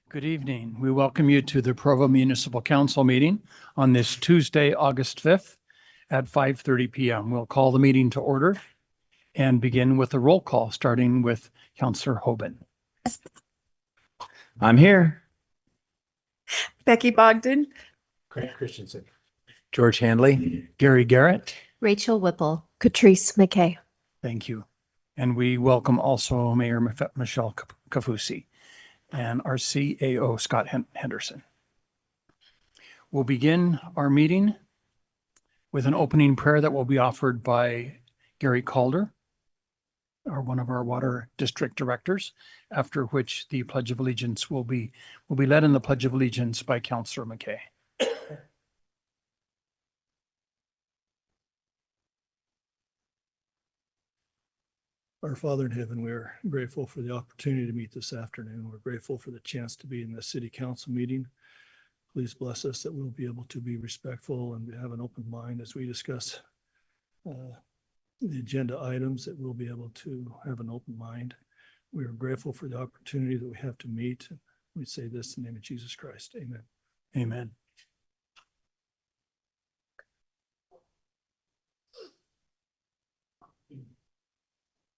Good evening. We welcome you to the Provo Municipal Council meeting on this Tuesday, August 5th at 5:30 PM. We'll call the meeting to order and begin with a roll call, starting with Councillor Hoban. I'm here. Becky Bogdan. Craig Christensen. George Handley. Gary Garrett. Rachel Whipple. Catrice McKay. Thank you. And we welcome also Mayor Michelle Kafusi and our CAO Scott Henderson. We'll begin our meeting with an opening prayer that will be offered by Gary Calder, or one of our water district directors, after which the Pledge of Allegiance will be led in the Pledge of Allegiance by Councillor McKay. Our Father in heaven, we are grateful for the opportunity to meet this afternoon. We're grateful for the chance to be in the city council meeting. Please bless us that we'll be able to be respectful and have an open mind as we discuss the agenda items, that we'll be able to have an open mind. We are grateful for the opportunity that we have to meet. We say this in the name of Jesus Christ. Amen. Amen.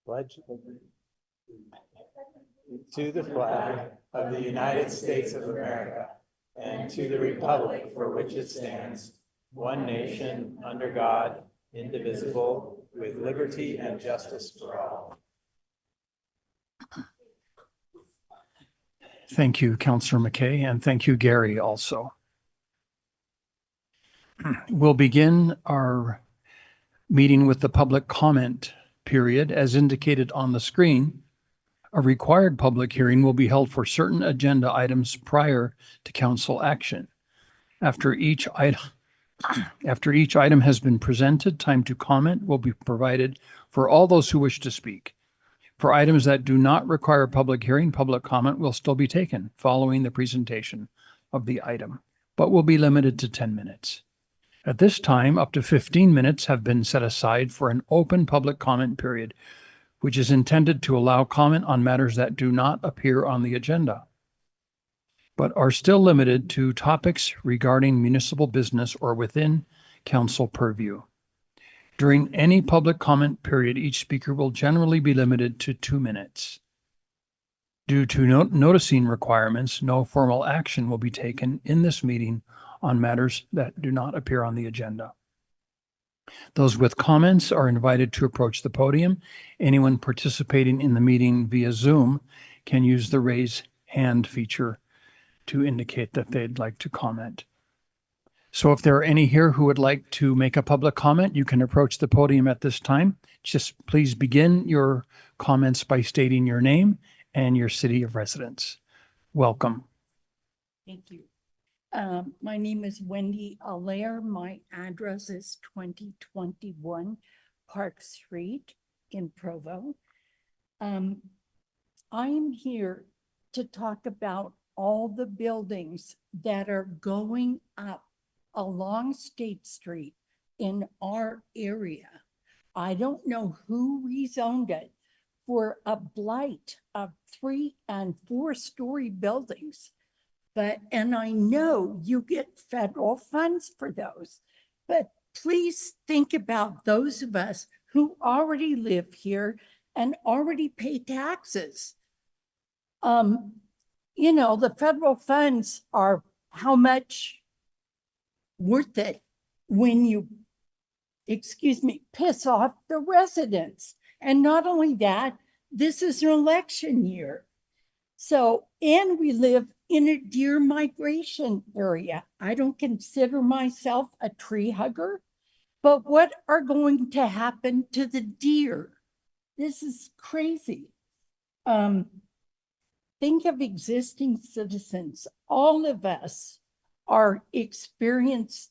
Pledge to the flag of the United States of America and to the republic for which it stands, one nation, under God, indivisible, with liberty and justice for all. Thank you, Councillor McKay, and thank you, Gary, also. We'll begin our meeting with the public comment period. As indicated on the screen, a required public hearing will be held for certain agenda items prior to council action. After each item has been presented, time to comment will be provided for all those who wish to speak. For items that do not require public hearing, public comment will still be taken following the presentation of the item, but will be limited to 10 minutes. At this time, up to 15 minutes have been set aside for an open public comment period, which is intended to allow comment on matters that do not appear on the agenda, but are still limited to topics regarding municipal business or within council purview. During any public comment period, each speaker will generally be limited to 2 minutes. Due to noticing requirements, no formal action will be taken in this meeting on matters that do not appear on the agenda. Those with comments are invited to approach the podium. Anyone participating in the meeting via Zoom can use the raise hand feature to indicate that they'd like to comment. So if there are any here who would like to make a public comment, you can approach the podium at this time. Just please begin your comments by stating your name and your city of residence. Welcome. Thank you. My name is Wendy Allaire. My address is 2021 Park Street in Provo. I'm here to talk about all the buildings that are going up along State Street in our area. I don't know who rezoned it for a blight of 3- and 4-story buildings. And I know you get federal funds for those, but please think about those of us who already live here and already pay taxes. The federal funds are how much worth it when you, piss off the residents. And not only that, this is an election year. So, and we live in a deer migration area. I don't consider myself a tree hugger, but what are going to happen to the deer? This is crazy. Think of existing citizens. All of us are experiencing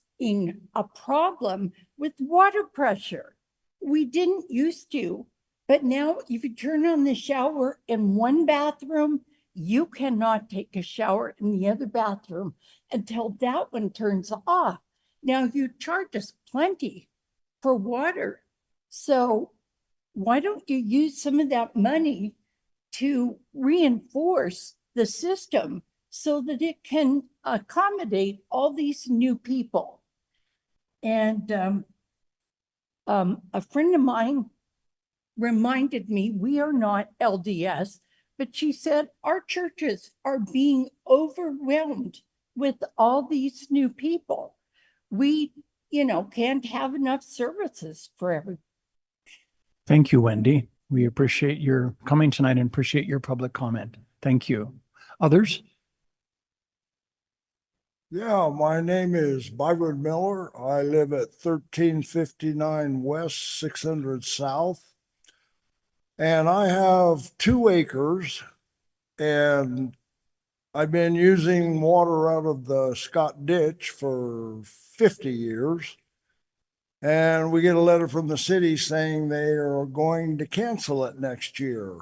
a problem with water pressure. We didn't used to, but now if you turn on the shower in one bathroom, you cannot take a shower in the other bathroom until that one turns off. Now you charge us plenty for water. So why don't you use some of that money to reinforce the system so that it can accommodate all these new people. And a friend of mine reminded me, we are not LDS, but she said our churches are being overwhelmed with all these new people. We, can't have enough services for everyone. Thank you, Wendy. We appreciate your coming tonight and appreciate your public comment. Thank you. Others? Yeah, my name is Byron Miller. I live at 1359 West, 600 South. And I have 2 acres, and I've been using water out of the Scott Ditch for 50 years. And we get a letter from the city saying they are going to cancel it next year.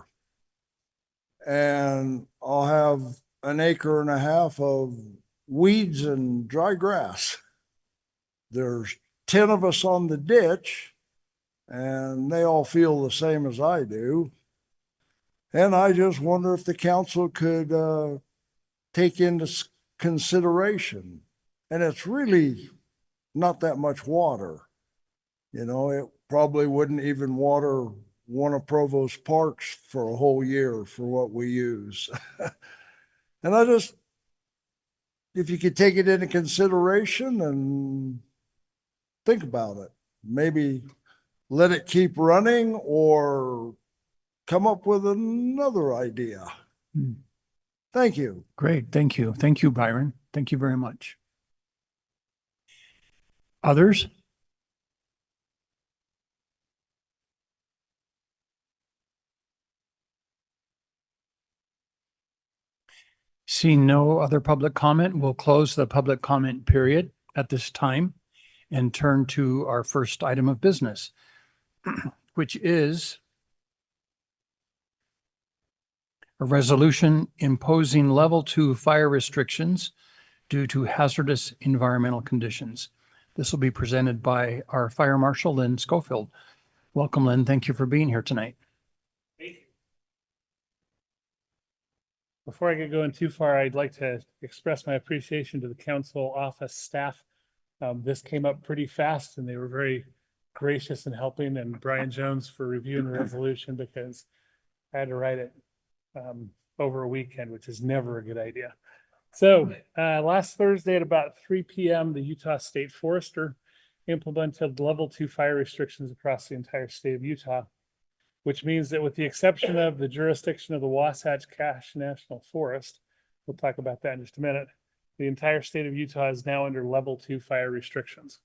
And I'll have an acre and a half of weeds and dry grass. There's 10 of us on the ditch, and they all feel the same as I do. And I just wonder if the council could take into consideration. And it's really not that much water. It probably wouldn't even water one of Provo's parks for a whole year for what we use. And if you could take it into consideration and think about it, maybe let it keep running or come up with another idea. Thank you. Great. Thank you. Thank you, Byron. Thank you very much. Others? Seeing no other public comment, we'll close the public comment period at this time and turn to our first item of business, which is a resolution imposing level 2 fire restrictions due to hazardous environmental conditions. This will be presented by our Fire Marshal, Lynn Schofield. Welcome, Lynn. Thank you for being here tonight. Before I get going too far, I'd like to express my appreciation to the council office staff. This came up pretty fast and they were very gracious in helping, and Brian Jones for reviewing the resolution, because I had to write it over a weekend, which is never a good idea. So last Thursday at about 3 p.m., the Utah State Forester implemented level 2 fire restrictions across the entire state of Utah, which means that with the exception of the jurisdiction of the Wasatch Cache National Forest, we'll talk about that in just a minute, the entire state of Utah is now under level 2 fire restrictions.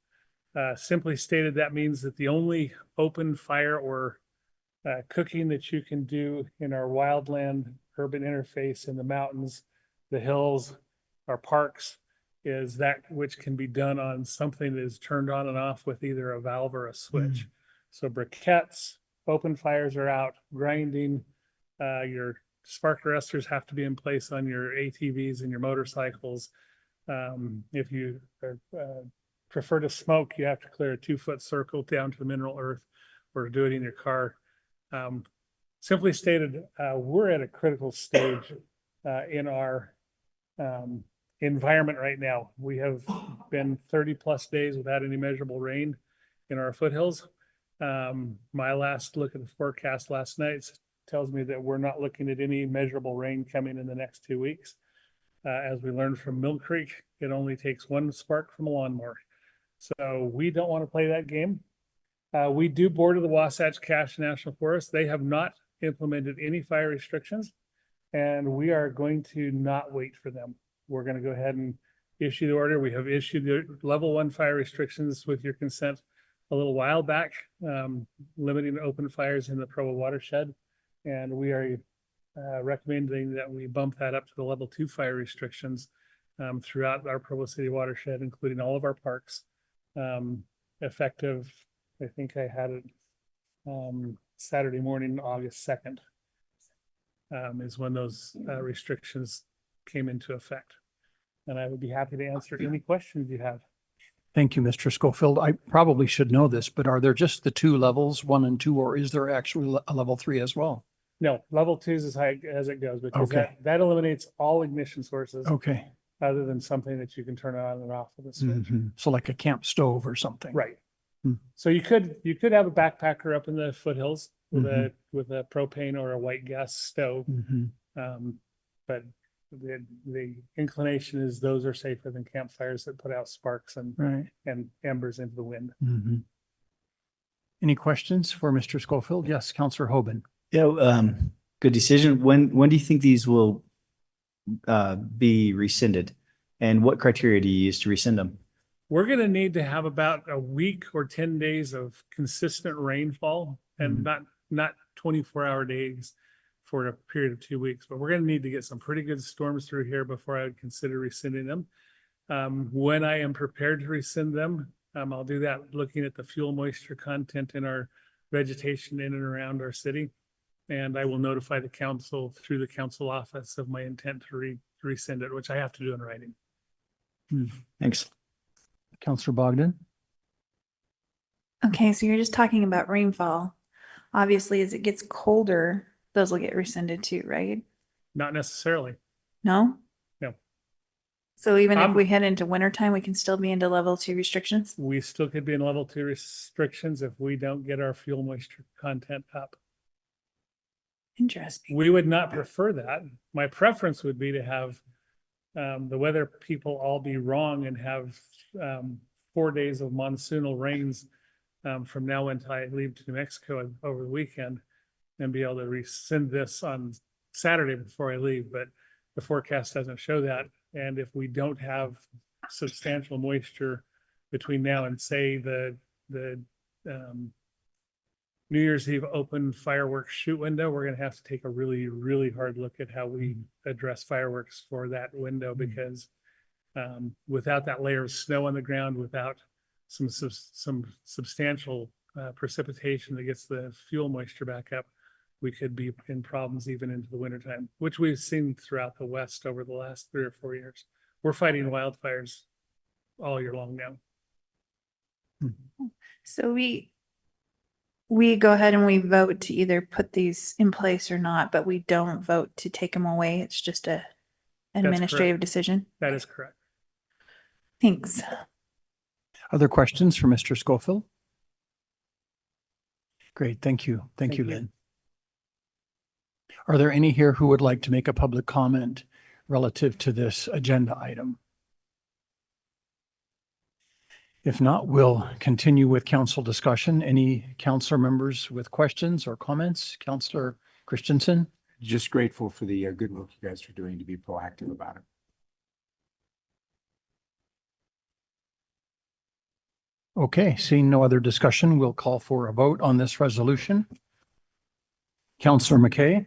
Simply stated, that means that the only open fire or cooking that you can do in our wildland urban interface in the mountains, the hills, our parks, is that which can be done on something that is turned on and off with either a valve or a switch. So briquettes, open fires are out. Grinding, your spark arresters have to be in place on your ATVs and your motorcycles. If you prefer to smoke, you have to clear a 2-foot circle down to the mineral earth or do it in your car. Simply stated, we're at a critical stage in our environment right now. We have been 30+ days without any measurable rain in our foothills. My last look at the forecast last night tells me that we're not looking at any measurable rain coming in the next 2 weeks. As we learned from Mill Creek, it only takes one spark from a lawnmower. So we don't want to play that game. We do border the Wasatch Cache National Forest. They have not implemented any fire restrictions, and we are going to not wait for them. We're going to go ahead and issue the order. We have issued the level 1 fire restrictions with your consent a little while back, limiting open fires in the Provo watershed. And we are recommending that we bump that up to the level 2 fire restrictions throughout our Provo City watershed, including all of our parks, effective, I think I had it Saturday morning, August 2nd, is when those restrictions came into effect. And I would be happy to answer any questions you have. Thank you, Mr. Schofield. I probably should know this, but are there just the 2 levels, 1 and 2, or is there actually a level 3 as well? No, level 2 is as high as it goes because Okay. that eliminates all ignition sources Okay. other than something that you can turn on and off with a switch. Mhm. So like a camp stove or something. Right. Hmm. So you could have a backpacker up in the foothills with Mhm. with a propane or a white gas stove. Mhm. But the inclination is those are safer than campfires that put out sparks Right. and embers into the wind. Mhm. Any questions for Mr. Schofield? Yes, Counselor Hoban. Yeah, good decision. When do you think these will be rescinded? And what criteria do you use to rescind them? We're gonna need to have about a week or 10 days of consistent rainfall and not 24-hour days for a period of 2 weeks, but we're gonna need to get some pretty good storms through here before I would consider rescinding them. When I am prepared to rescind them, I'll do that looking at the fuel moisture content in our vegetation in and around our city. And I will notify the council through the council office of my intent to rescind it, which I have to do in writing. Thanks. Counselor Bogdan? Okay, so you're just talking about rainfall. Obviously, as it gets colder, those will get rescinded too, right? Not necessarily. No? No. So even if I'm- we head into wintertime, we can still be into level 2 restrictions? We still could be in level 2 restrictions if we don't get our fuel moisture content up. Interesting. We would not prefer that. My preference would be to have the weather people all be wrong and have 4 days of monsoonal rains from now until I leave to New Mexico over the weekend and be able to rescind this on Saturday before I leave, but the forecast doesn't show that. And if we don't have substantial moisture between now and say the New Year's Eve open fireworks shoot window, we're gonna have to take a really, really hard look at how we address fireworks for that window because without that layer of snow on the ground, without some substantial precipitation that gets the fuel moisture back up, we could be in problems even into the wintertime, which we've seen throughout the West over the last 3 or 4 years. We're fighting wildfires all year long now. So we go ahead and we vote to either put these in place or not, but we don't vote to take them away. It's just an administrative decision. That is correct. Thanks. Other questions for Mr. Schofield? Great, thank you. Thank you, Lynn. Are there any here who would like to make a public comment relative to this agenda item? If not, we'll continue with council discussion. Any council members with questions or comments? Councilor Christensen? Just grateful for the good work you guys are doing to be proactive about it. Okay, seeing no other discussion, we'll call for a vote on this resolution. Councilor McKay,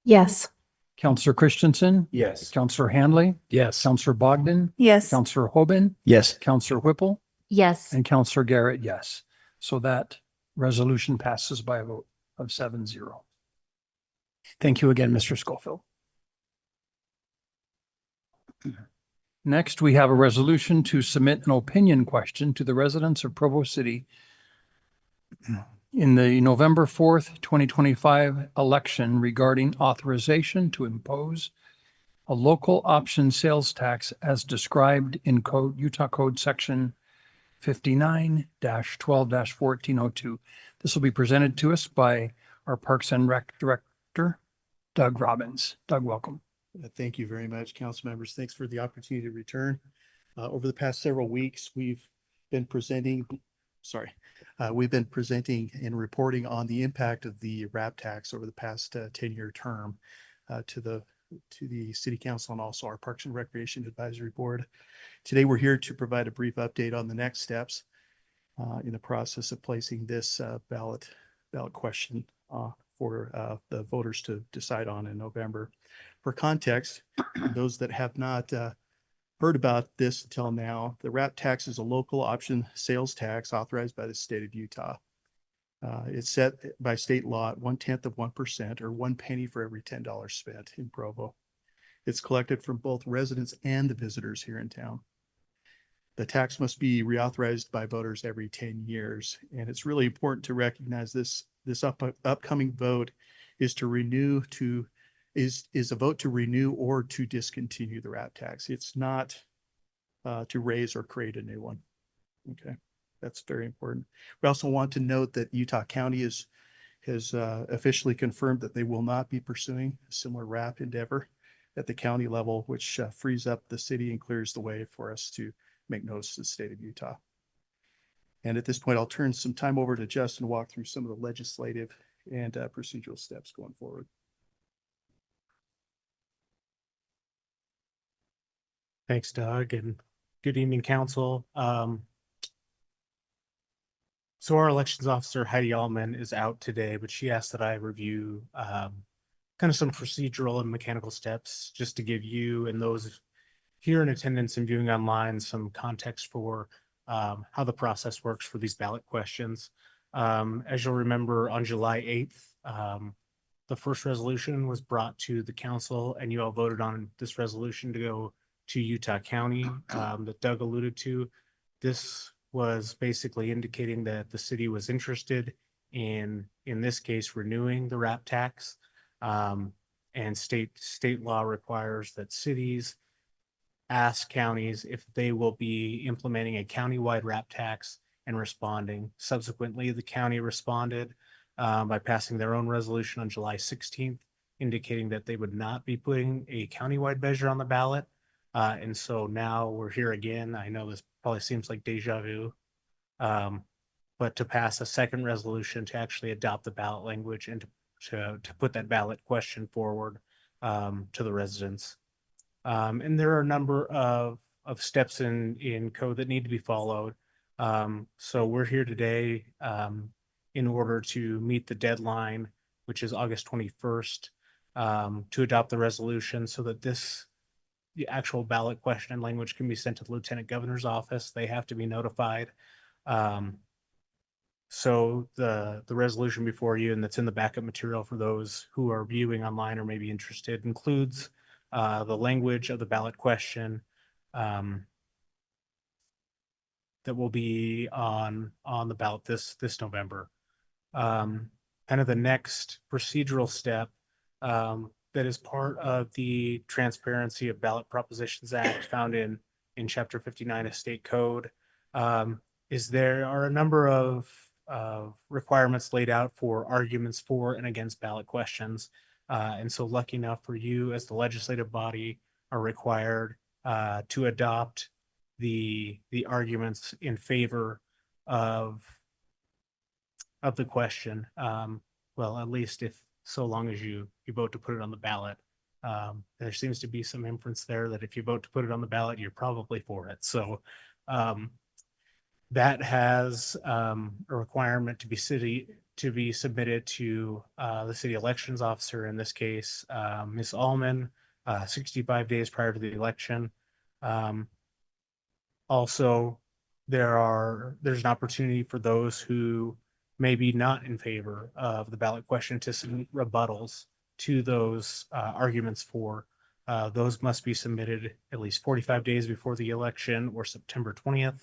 Yes. Councilor Christensen, Yes. Councilor Handley, Yes. Councilor Bogdan, Yes. Councilor Hoban, Yes. Councilor Whipple, Yes. and Councilor Garrett, yes. So that resolution passes by a vote of 7-0. Thank you again, Mr. Schofield. Next, we have a resolution to submit an opinion question to the residents of Provo City in the November 4th, 2025 election regarding authorization to impose a local option sales tax as described in code, Utah Code Section 59-12-1402. This will be presented to us by our Parks and Rec Director, Doug Robbins. Doug, welcome. Thank you very much, council members. Thanks for the opportunity to return. Over the past several weeks, we've been presenting and reporting on the impact of the RAP tax over the past 10-year term to the city council and also our Parks and Recreation Advisory Board. Today, we're here to provide a brief update on the next steps in the process of placing this ballot question for the voters to decide on in November. For context, those that have not heard about this until now, the RAP tax is a local option sales tax authorized by the state of Utah. It's set by state law at 0.1% or 1 penny for every $10 spent in Provo. It's collected from both residents and the visitors here in town. The tax must be reauthorized by voters every 10 years. And it's really important to recognize this upcoming vote is a vote to renew or to discontinue the RAP tax. It's not to raise or create a new one. Okay, that's very important. We also want to note that Utah County has officially confirmed that they will not be pursuing a similar RAP endeavor at the county level, which frees up the city and clears the way for us to make notice to the state of Utah. And at this point, I'll turn some time over to Justin to walk through some of the legislative and procedural steps going forward. Thanks, Doug, and good evening, council. So our elections officer, Heidi Allman, is out today, but she asked that I review kind of some procedural and mechanical steps just to give you and those here in attendance and viewing online some context for how the process works for these ballot questions. As you'll remember, on July 8th, the first resolution was brought to the council and you all voted on this resolution to go to Utah County that Doug alluded to. This was basically indicating that the city was interested in this case, renewing the RAP tax. And state law requires that cities ask counties if they will be implementing a countywide RAP tax and responding. Subsequently, the county responded by passing their own resolution on July 16th, indicating that they would not be putting a countywide measure on the ballot. And so now we're here again. I know this probably seems like deja vu, but to pass a second resolution to actually adopt the ballot language and to put that ballot question forward to the residents. And there are a number of steps in code that need to be followed. So we're here today in order to meet the deadline, which is August 21st, to adopt the resolution so that the actual ballot question and language can be sent to the Lieutenant Governor's office. They have to be notified. So the resolution before you, and that's in the backup material for those who are viewing online or maybe interested, includes the language of the ballot question that will be on the ballot this November. Kind of the next procedural step that is part of the Transparency of Ballot Propositions Act found in Chapter 59 of State Code is there are a number of requirements laid out for arguments for and against ballot questions. And so lucky enough for you as the legislative body are required to adopt the arguments in favor of the question. Well, at least if so long as you vote to put it on the ballot. There seems to be some inference there that if you vote to put it on the ballot, you're probably for it. So that has a requirement to be submitted to the city elections officer, in this case, Ms. Allman, 65 days prior to the election. Also, there's an opportunity for those who may be not in favor of the ballot question to submit rebuttals to those arguments for. Those must be submitted at least 45 days before the election or September 20th.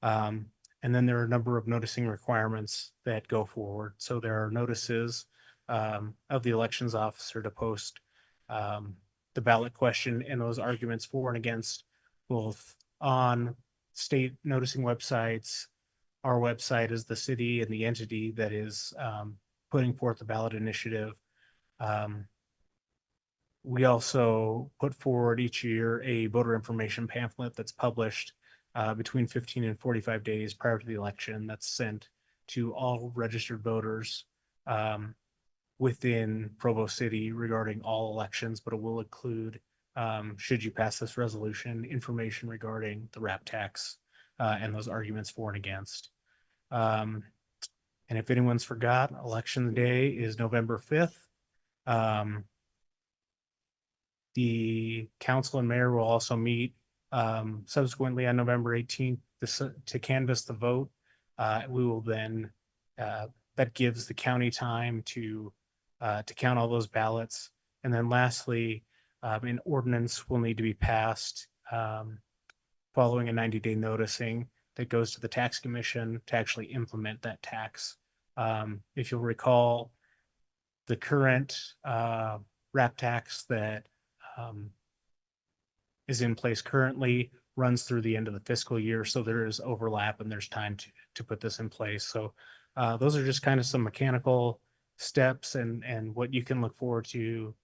And then there are a number of noticing requirements that go forward. So there are notices of the elections officer to post the ballot question and those arguments for and against, both on state noticing websites. Our website is the city and the entity that is putting forth the ballot initiative. We also put forward each year a voter information pamphlet that's published between 15 and 45 days prior to the election. That's sent to all registered voters within Provo City regarding all elections, but it will include, should you pass this resolution, information regarding the RAP tax and those arguments for and against. And if anyone's forgot, election day is November 5th. The council and mayor will also meet subsequently on November 18th to canvass the vote. We will then, that gives the county time to count all those ballots. And then lastly, an ordinance will need to be passed following a 90-day noticing that goes to the tax commission to actually implement that tax. If you'll recall, the current wrap tax that is in place currently runs through the end of the fiscal year. So there is overlap and there's time to put this in place. So those are just kind of some mechanical steps and what you can look forward to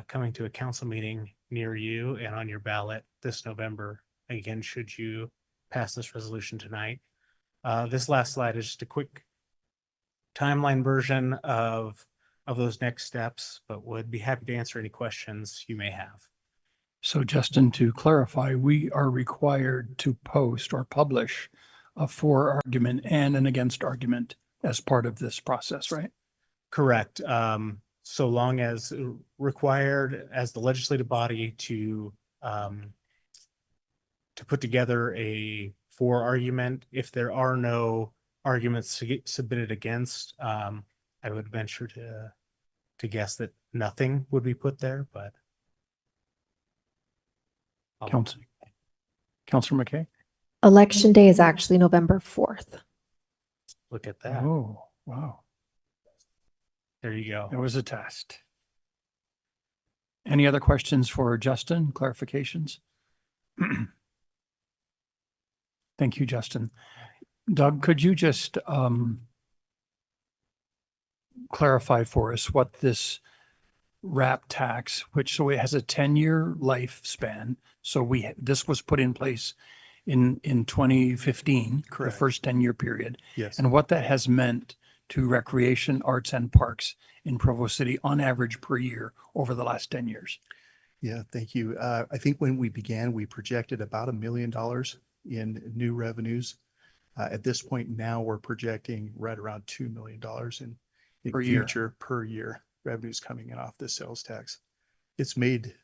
coming to a council meeting near you and on your ballot this November. Again, should you pass this resolution tonight. This last slide is just a quick timeline version of those next steps, but would be happy to answer any questions you may have. So Justin, to clarify, we are required to post or publish a for argument and an against argument as part of this process, right? Correct. So long as required as the legislative body to put together a for argument. If there are no arguments to get submitted against, I would venture to guess that nothing would be put there, but. Councilor McKay? Election day is actually November 4th. Look at that. Oh, wow. There you go. That was a test. Any other questions for Justin, clarifications? Thank you, Justin. Doug, could you just clarify for us what this wrap tax, which so it has a 10-year lifespan. So this was put in place in 2015, the Correct. first 10-year period, Yes. and what that has meant to recreation, arts, and parks in Provo City on average per year over the last 10 years. Yeah, thank you. I think when we began, we projected about $1 million in new revenues. At this point now, we're projecting right around $2 million in Per year. future per year revenues coming in off this sales tax. It's made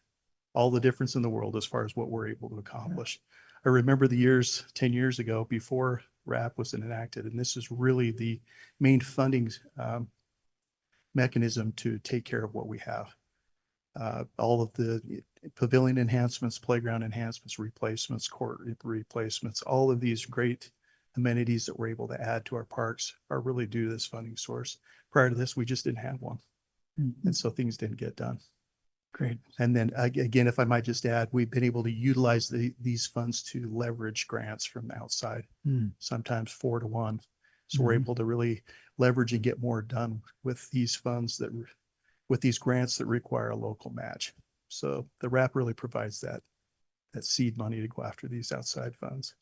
all the difference in the world as far as what we're able to accomplish. I remember the years 10 years ago before RAP was enacted, and this is really the main funding mechanism to take care of what we have. All of the pavilion enhancements, playground enhancements, replacements, court replacements, all of these great amenities that we're able to add to our parks are really due to this funding source. Prior to this, we just didn't have one. And so things didn't get done. Great. And then again, if I might just add, we've been able to utilize these funds to leverage grants from outside, sometimes 4 to 1. So we're able to really leverage and get more done with these funds with these grants that require a local match. So the RAP really provides that seed money to go after these outside funds.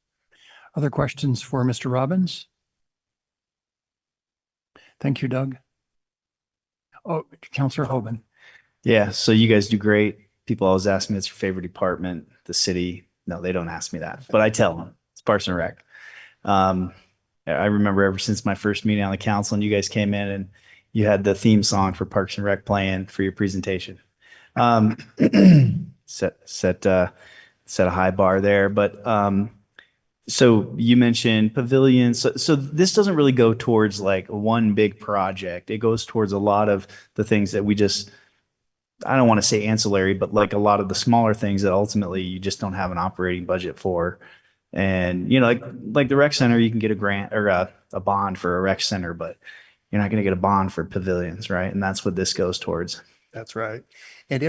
Other questions for Mr. Robbins? Thank you, Doug. Oh, Councilor Hoban. Yeah, so you guys do great. People always ask me, what's your favorite department, the city? No, they don't ask me that, but I tell them it's Parks and Rec. I remember ever since my first meeting on the council and you guys came in and you had the theme song for Parks and Rec playing for your presentation. Set a high bar there, but so you mentioned pavilions. So this doesn't really go towards like one big project. It goes towards a lot of the things that we just, I don't want to say ancillary, but like a lot of the smaller things that ultimately you just don't have an operating budget for. And, you know, like the rec center, you can get a grant or a bond for a rec center, but you're not going to get a bond for pavilions, right? And that's what this goes towards. That's right. And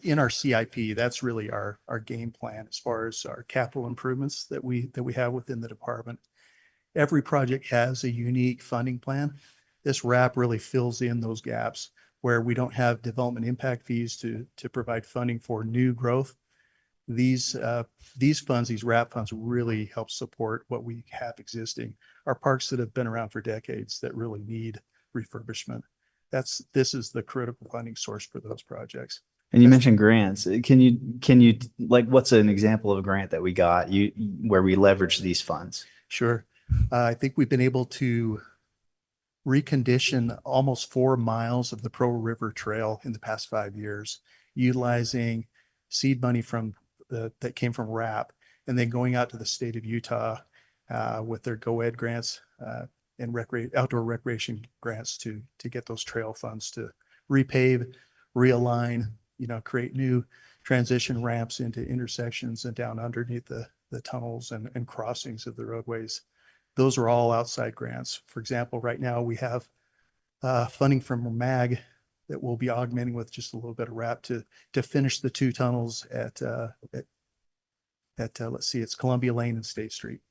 in our CIP, that's really our game plan as far as our capital improvements that we have within the department. Every project has a unique funding plan. This RAP really fills in those gaps where we don't have development impact fees to provide funding for new growth. These funds, these RAP funds really help support what we have existing. Our parks that have been around for decades that really need refurbishment. This is the critical funding source for those projects. And you mentioned grants. Can you like, what's an example of a grant that we got where we leverage these funds? Sure. I think we've been able to recondition almost 4 miles of the Provo River Trail in the past 5 years, utilizing seed money that came from RAP, and then going out to the state of Utah with their GO-ED grants and outdoor recreation grants to get those trail funds to repave, realign, create new transition ramps into intersections and down underneath the tunnels and crossings of the roadways. Those are all outside grants. For example, right now we have funding from MAG that we'll be augmenting with just a little bit of wrap to finish the 2 tunnels at let's see, it's Columbia Lane and State Street,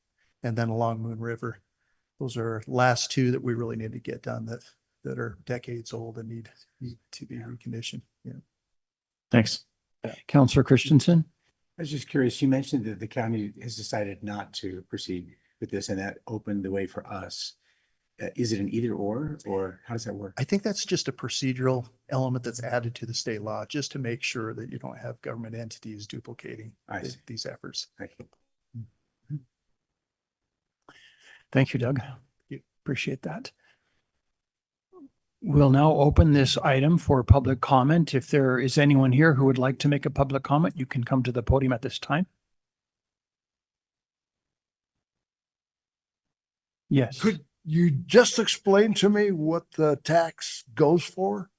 and then along Moon River. Those are last 2 that we really need to get done that are decades old and need to be reconditioned. Yeah. Thanks. Counselor Christensen? I was just curious, you mentioned that the county has decided not to proceed with this and that opened the way for us. Is it an either or how does that work? I think that's just a procedural element that's added to the state law, just to make sure that you don't have government entities duplicating these efforts. Thank you. Thank you, Doug. Appreciate that. We'll now open this item for public comment. If there is anyone here who would like to make a public comment, you can come to the podium at this time. Yes. Could you just explain to me what the tax goes for?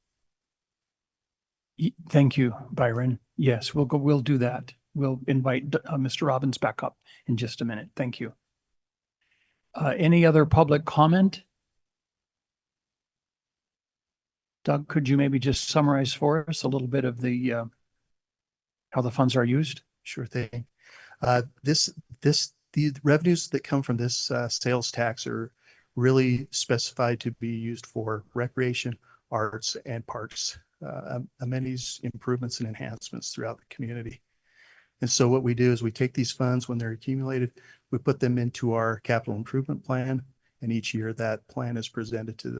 Thank you, Byron. Yes, we'll do that. We'll invite Mr. Robbins back up in just a minute. Thank you. Any other public comment? Doug, could you maybe just summarize for us a little bit of the how the funds are used? Sure thing. The revenues that come from this sales tax are really specified to be used for recreation, arts, and parks, amenities, improvements, and enhancements throughout the community. And so what we do is we take these funds when they're accumulated, we put them into our capital improvement plan, and each year that plan is presented to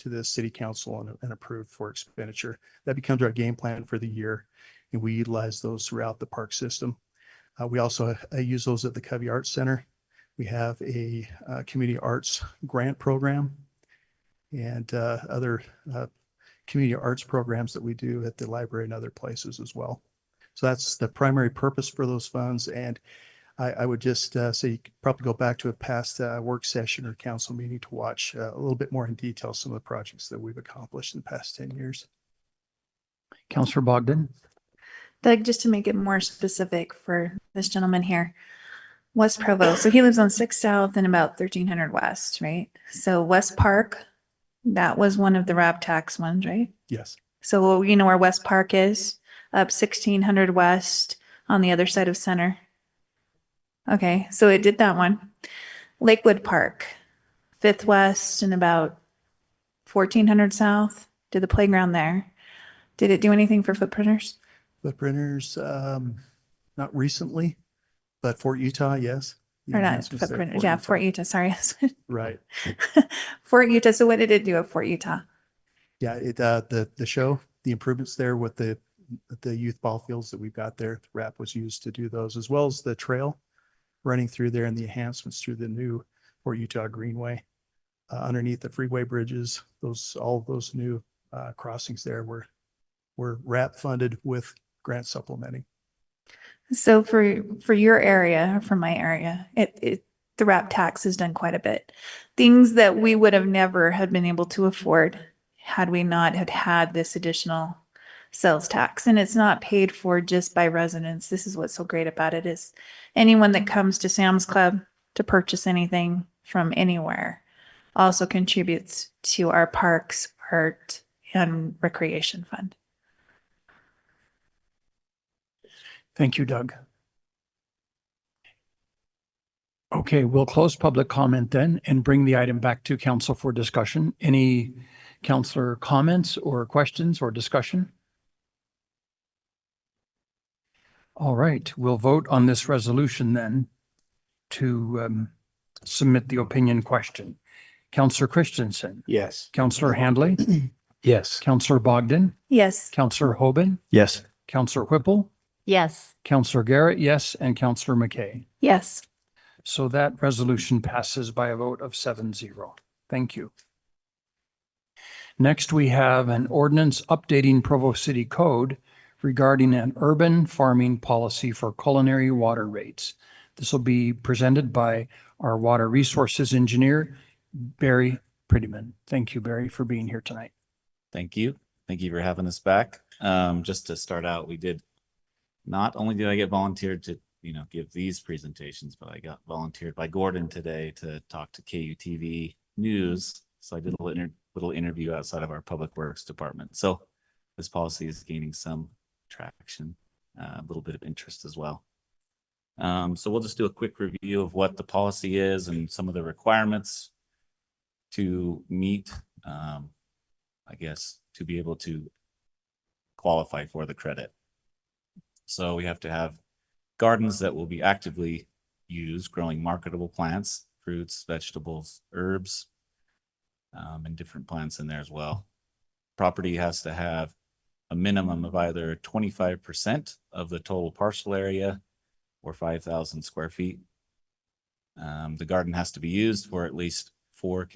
the city council and approved for expenditure. That becomes our game plan for the year, and we utilize those throughout the park system. We also use those at the Covey Arts Center. We have a community arts grant program and other community arts programs that we do at the library and other places as well. So that's the primary purpose for those funds. And I would just say you could probably go back to a past work session or council meeting to watch a little bit more in detail some of the projects that we've accomplished in the past 10 years. Councillor Bogdan? Doug, just to make it more specific for this gentleman here, West Provo. So he lives on 6 South and about 1300 West, right? So West Park, that was one of the RAB tax ones, right? Yes. So you know where West Park is? Up 1600 West on the other side of Center. Okay, so it did that one. Lakewood Park, 5th West and about 1400 South, did the playground there. Did it do anything for footprinters? Footprinters, not recently, but Fort Utah, yes. The Or not enhancements there at footprinters, yeah, Fort Utah, sorry. Right. Fort Utah, so what did it do at Fort Utah? Yeah, the show, the improvements there with the youth ball fields that we've got there, the RAP was used to do those, as well as the trail running through there and the enhancements through the new Fort Utah Greenway. Underneath the freeway bridges, all those new crossings there were RAP funded with grant supplementing. So for your area, or for my area, the RAP tax has done quite a bit. Things that we would have never had been able to afford had we not had this additional sales tax. And it's not paid for just by residents. This is what's so great about it is anyone that comes to Sam's Club to purchase anything from anywhere also contributes to our parks, art, and recreation fund. Thank you, Doug. Okay, we'll close public comment then and bring the item back to council for discussion. Any councillor comments or questions or discussion? All right, we'll vote on this resolution then to submit the opinion question. Councillor Christensen? Yes. Councillor Handley? Yes. Councillor Bogdan? Yes. Councillor Hoban? Yes. Councillor Whipple? Yes. Councillor Garrett, yes, and Councillor McKay. Yes. So that resolution passes by a vote of 7-0. Thank you. Next, we have an ordinance updating Provo City Code regarding an urban farming policy for culinary water rates. This will be presented by our water resources engineer, Barry Prettyman. Thank you, Barry, for being here tonight. Thank you. Thank you for having us back. Just to start out, not only did I get volunteered to, give these presentations, but I got volunteered by Gordon today to talk to KUTV News. So I did a little interview outside of our public works department. So this policy is gaining some traction, a little bit of interest as well. So we'll just do a quick review of what the policy is and some of the requirements to meet, I guess, to be able to qualify for the credit. So we have to have gardens that will be actively used, growing marketable plants, fruits, vegetables, herbs, and different plants in there as well. Property has to have a minimum of either 25% of the total parcel area or 5,000 square feet. The garden has to be used for at least 4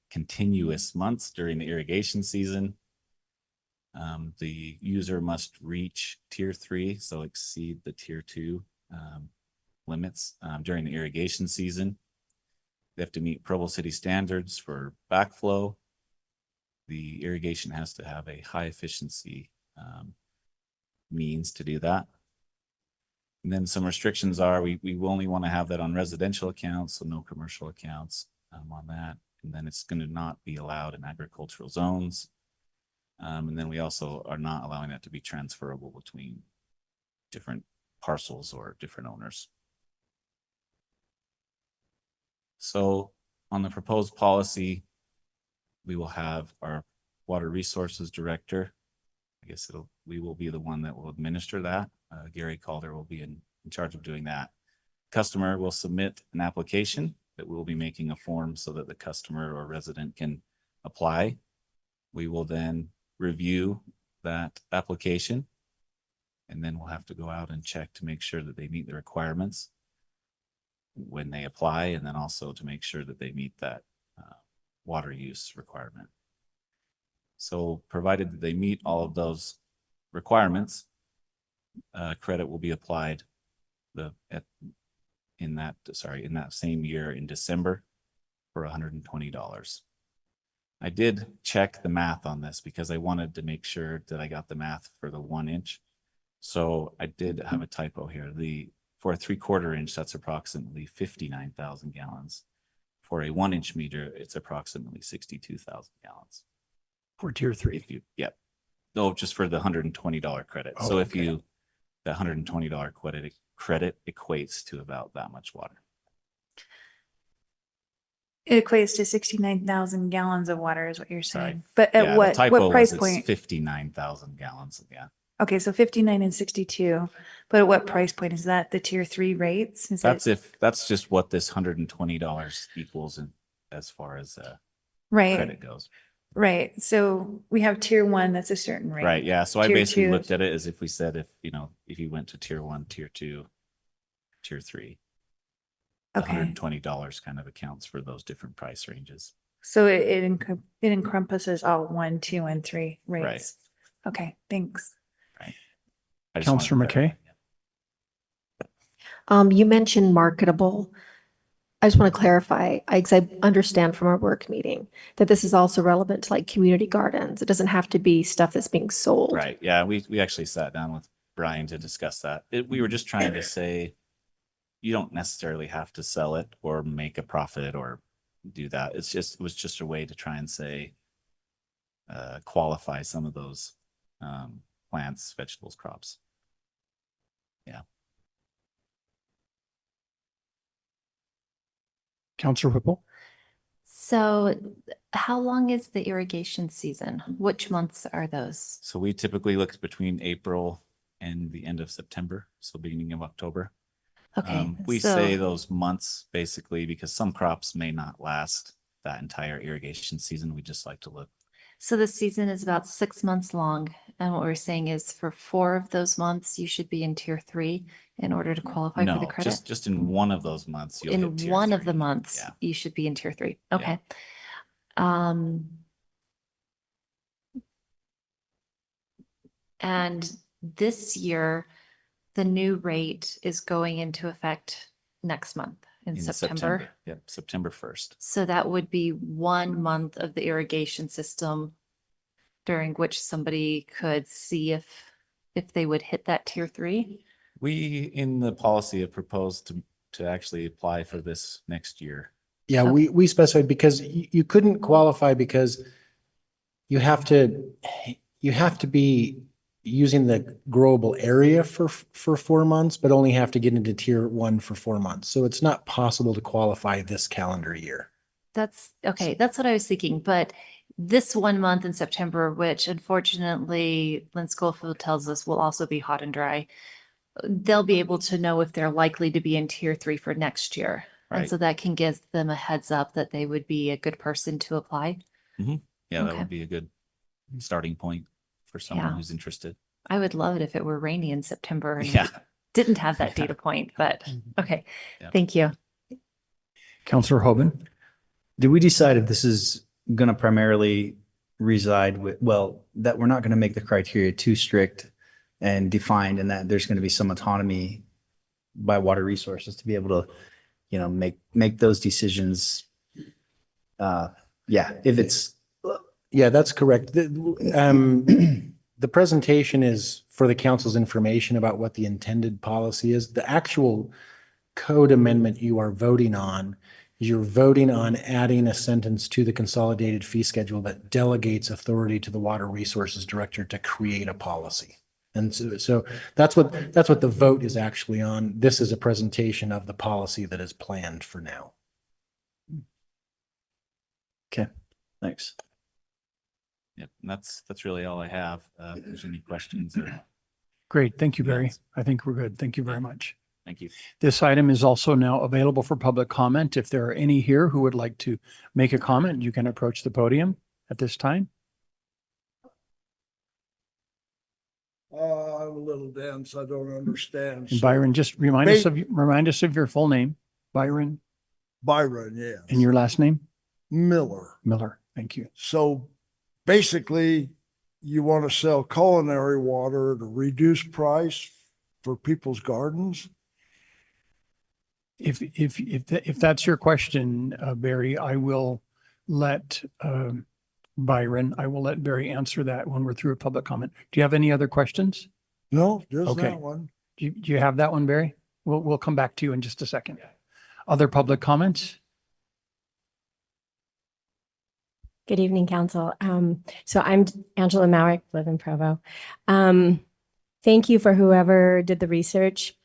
continuous months during the irrigation season. The user must reach tier 3, so exceed the tier 2 limits during the irrigation season. They have to meet Provo City standards for backflow. The irrigation has to have a high efficiency means to do that. And then some restrictions are we only want to have that on residential accounts, so no commercial accounts on that. And then it's going to not be allowed in agricultural zones. And then we also are not allowing that to be transferable between different parcels or different owners. So on the proposed policy, we will have our water resources director. I guess we will be the one that will administer that. Gary Calder will be in charge of doing that. Customer will submit an application that we'll be making a form so that the customer or resident can apply. We will then review that application, and then we'll have to go out and check to make sure that they meet the requirements when they apply, and then also to make sure that they meet that water use requirement. So provided that they meet all of those requirements, credit will be applied in that same year in December for $120. I did check the math on this because I wanted to make sure that I got the math for the 1 inch. So I did have a typo here. For a 3/4 inch, that's approximately 59,000 gallons. For a 1 inch meter, it's approximately 62,000 gallons. For tier 3. Yep. No, just for the $120 credit. Oh, So if okay. the $120 credit equates to about that much water. It equates to 69,000 gallons of water is what you're Sorry. saying. But at Yeah, the what typo price was it's point? 59,000 gallons. Yeah. Okay, so 59 and 62. But at what price point is that? The tier 3 rates? Is That's just what this $120 equals as far as right? credit goes. Right. So we have tier 1, that's a certain rate. Right. Yeah. So I Tier basically 2. looked at it as if we said if you went to tier 1, tier 2, tier 3, Okay. $120 kind of accounts for those different price ranges. So it encompasses all 1, 2, and 3 rates. Right. Okay, thanks. I just wanted to Councillor clarify. McKay? You mentioned marketable. I just want to clarify, because I understand from our work meeting that this is also relevant to like community gardens. It doesn't have to be stuff that's being sold. Right. Yeah. We actually sat down with Brian to discuss that. We were just trying to say, you don't necessarily have to sell it or make a profit or do that. It was just a way to try and say, qualify some of those plants, vegetables, crops. Yeah. Councillor Whipple? So how long is the irrigation season? Which months are those? So we typically look between April and the end of September, so beginning of October. Okay, We so- say those months basically because some crops may not last that entire irrigation season. We just like to look. So the season is about 6 months long. And what we're saying is for 4 of those months, you should be in tier 3 in order to qualify for the No, credit. just in one of those months. You'll In hit tier one of 3. the months, Yeah. you should be in tier 3. Yeah. Okay. And this year, the new rate is going into effect next month in September. Yep, September 1st. So that would be 1 month of the irrigation system during which somebody could see if they would hit that tier 3. We, in the policy, have proposed to actually apply for this next year. Yeah, we specified because you couldn't qualify because you have to you have to be using the growable area for 4 months, but only have to get into tier 1 for 4 months. So it's not possible to qualify this calendar year. That's okay. That's what I was thinking. But this 1 month in September, which unfortunately Lynn Schofield tells us will also be hot and dry, they'll be able to know if they're likely to be in tier 3 for next year. And Right. so that can give them a heads up that they would be a good person to apply. Yeah, that Okay. would be a good starting point for someone Yeah. who's interested. I would love it if it were rainy in September and Yeah. didn't have that data point, but okay. Yeah. Thank you. Counselor Hoban? Did we decide if this is going to primarily reside with, well, that we're not going to make the criteria too strict and defined, and that there's going to be some autonomy by water resources to be able to, you know, make those decisions? Yeah, if it's, Yeah, that's correct. The presentation is for the council's information about what the intended policy is. The actual code amendment you are voting on is you're voting on adding a sentence to the consolidated fee schedule that delegates authority to the water resources director to create a policy. And so that's what the vote is actually on. This is a presentation of the policy that is planned for now. okay, thanks. Yep. And that's really all I have. If there's any questions or Great. Thank you, Barry. Yes. I think we're good. Thank you very much. thank you. This item is also now available for public comment. If there are any here who would like to make a comment, you can approach the podium at this time. I'm a little dense. I don't understand. And So- Byron, just remind us of your full name, Byron, Byron, yes. and your last name, Miller. Miller. Thank you. So basically, you want to sell culinary water at a reduced price for people's gardens? If that's your question, Barry, I will let Byron, I will let Barry answer that when we're through a public comment. Do you have any other questions? No, just Okay. that one. Do you have that one, Barry? We'll come back to you in just a second. Other public comments? Good evening, council. So I'm Angela Maurik, live in Provo. Thank you for whoever did the research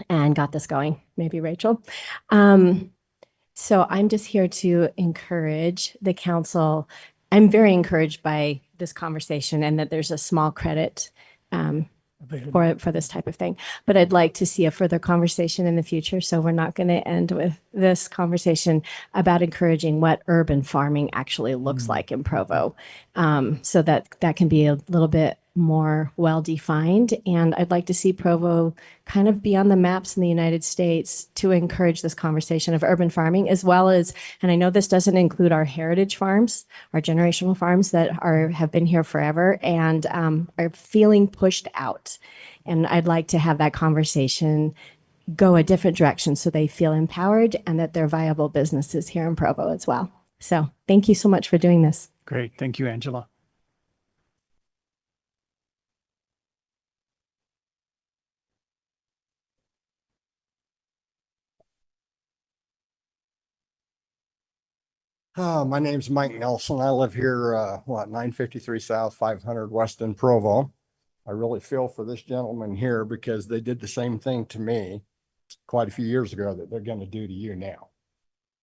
and got this going, maybe Rachel. So I'm just here to encourage the council. I'm very encouraged by this conversation and that there's a small credit for this type of thing. But I'd like to see a further conversation in the future. So we're not going to end with this conversation about encouraging what urban farming actually looks like in Provo. So that can be a little bit more well-defined. And I'd like to see Provo kind of be on the maps in the United States to encourage this conversation of urban farming, as well as, and I know this doesn't include our heritage farms, our generational farms that have been here forever and are feeling pushed out. And I'd like to have that conversation go a different direction so they feel empowered and that they're viable businesses here in Provo as well. So thank you so much for doing this. Great. Thank you, Angela. My name's Mike Nelson. I live here, 953 South, 500 West in Provo. I really feel for this gentleman here because they did the same thing to me quite a few years ago that they're going to do to you now.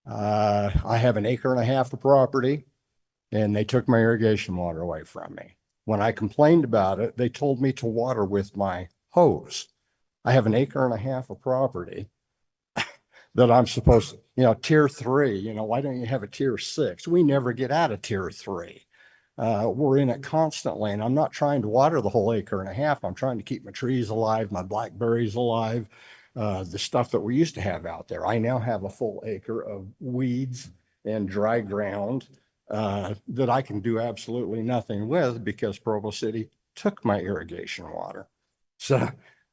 I have an acre and a half of property and they took my irrigation water away from me. When I complained about it, they told me to water with my hose. I have an acre and a half of property that I'm supposed to, tier 3, why don't you have a tier 6? We never get out of tier 3. We're in it constantly, and I'm not trying to water the whole acre and a half. I'm trying to keep my trees alive, my blackberries alive, the stuff that we used to have out there. I now have a full acre of weeds and dry ground that I can do absolutely nothing with because Provo City took my irrigation water. So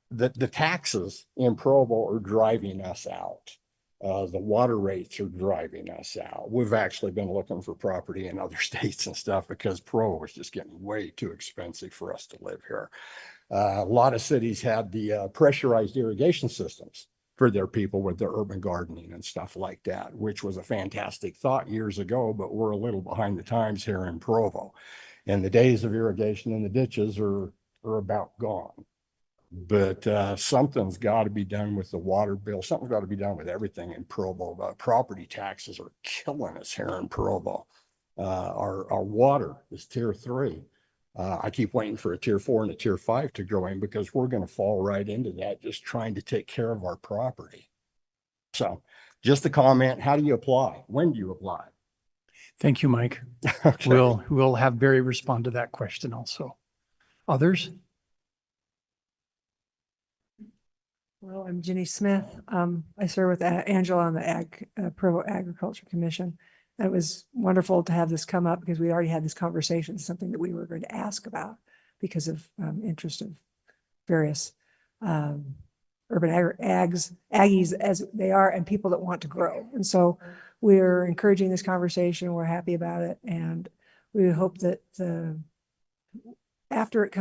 the taxes in Provo are driving us out. The water rates are driving us out. We've actually been looking for property in other states and stuff because Provo is just getting way too expensive for us to live here. A lot of cities had the pressurized irrigation systems for their people with their urban gardening and stuff like that, which was a fantastic thought years ago, but we're a little behind the times here in Provo. And the days of irrigation in the ditches are about gone. But something's got to be done with the water bill. Something's got to be done with everything in Provo. Property taxes are killing us here in Provo. Our water is tier 3. I keep waiting for a tier 4 and a tier 5 to go in because we're going to fall right into that just trying to take care of our property. So just a comment, how do you apply? When do you apply? Thank you, Mike. Okay. We'll have Barry respond to that question also. Others? Well, I'm Ginny Smith. I serve with Angela on the Provo Agriculture Commission. It was wonderful to have this come up because we already had this conversation, something that we were going to ask about because of interest of various urban Aggies as they are and people that want to grow. And so we're encouraging this conversation. We're happy about it. And we hope that after it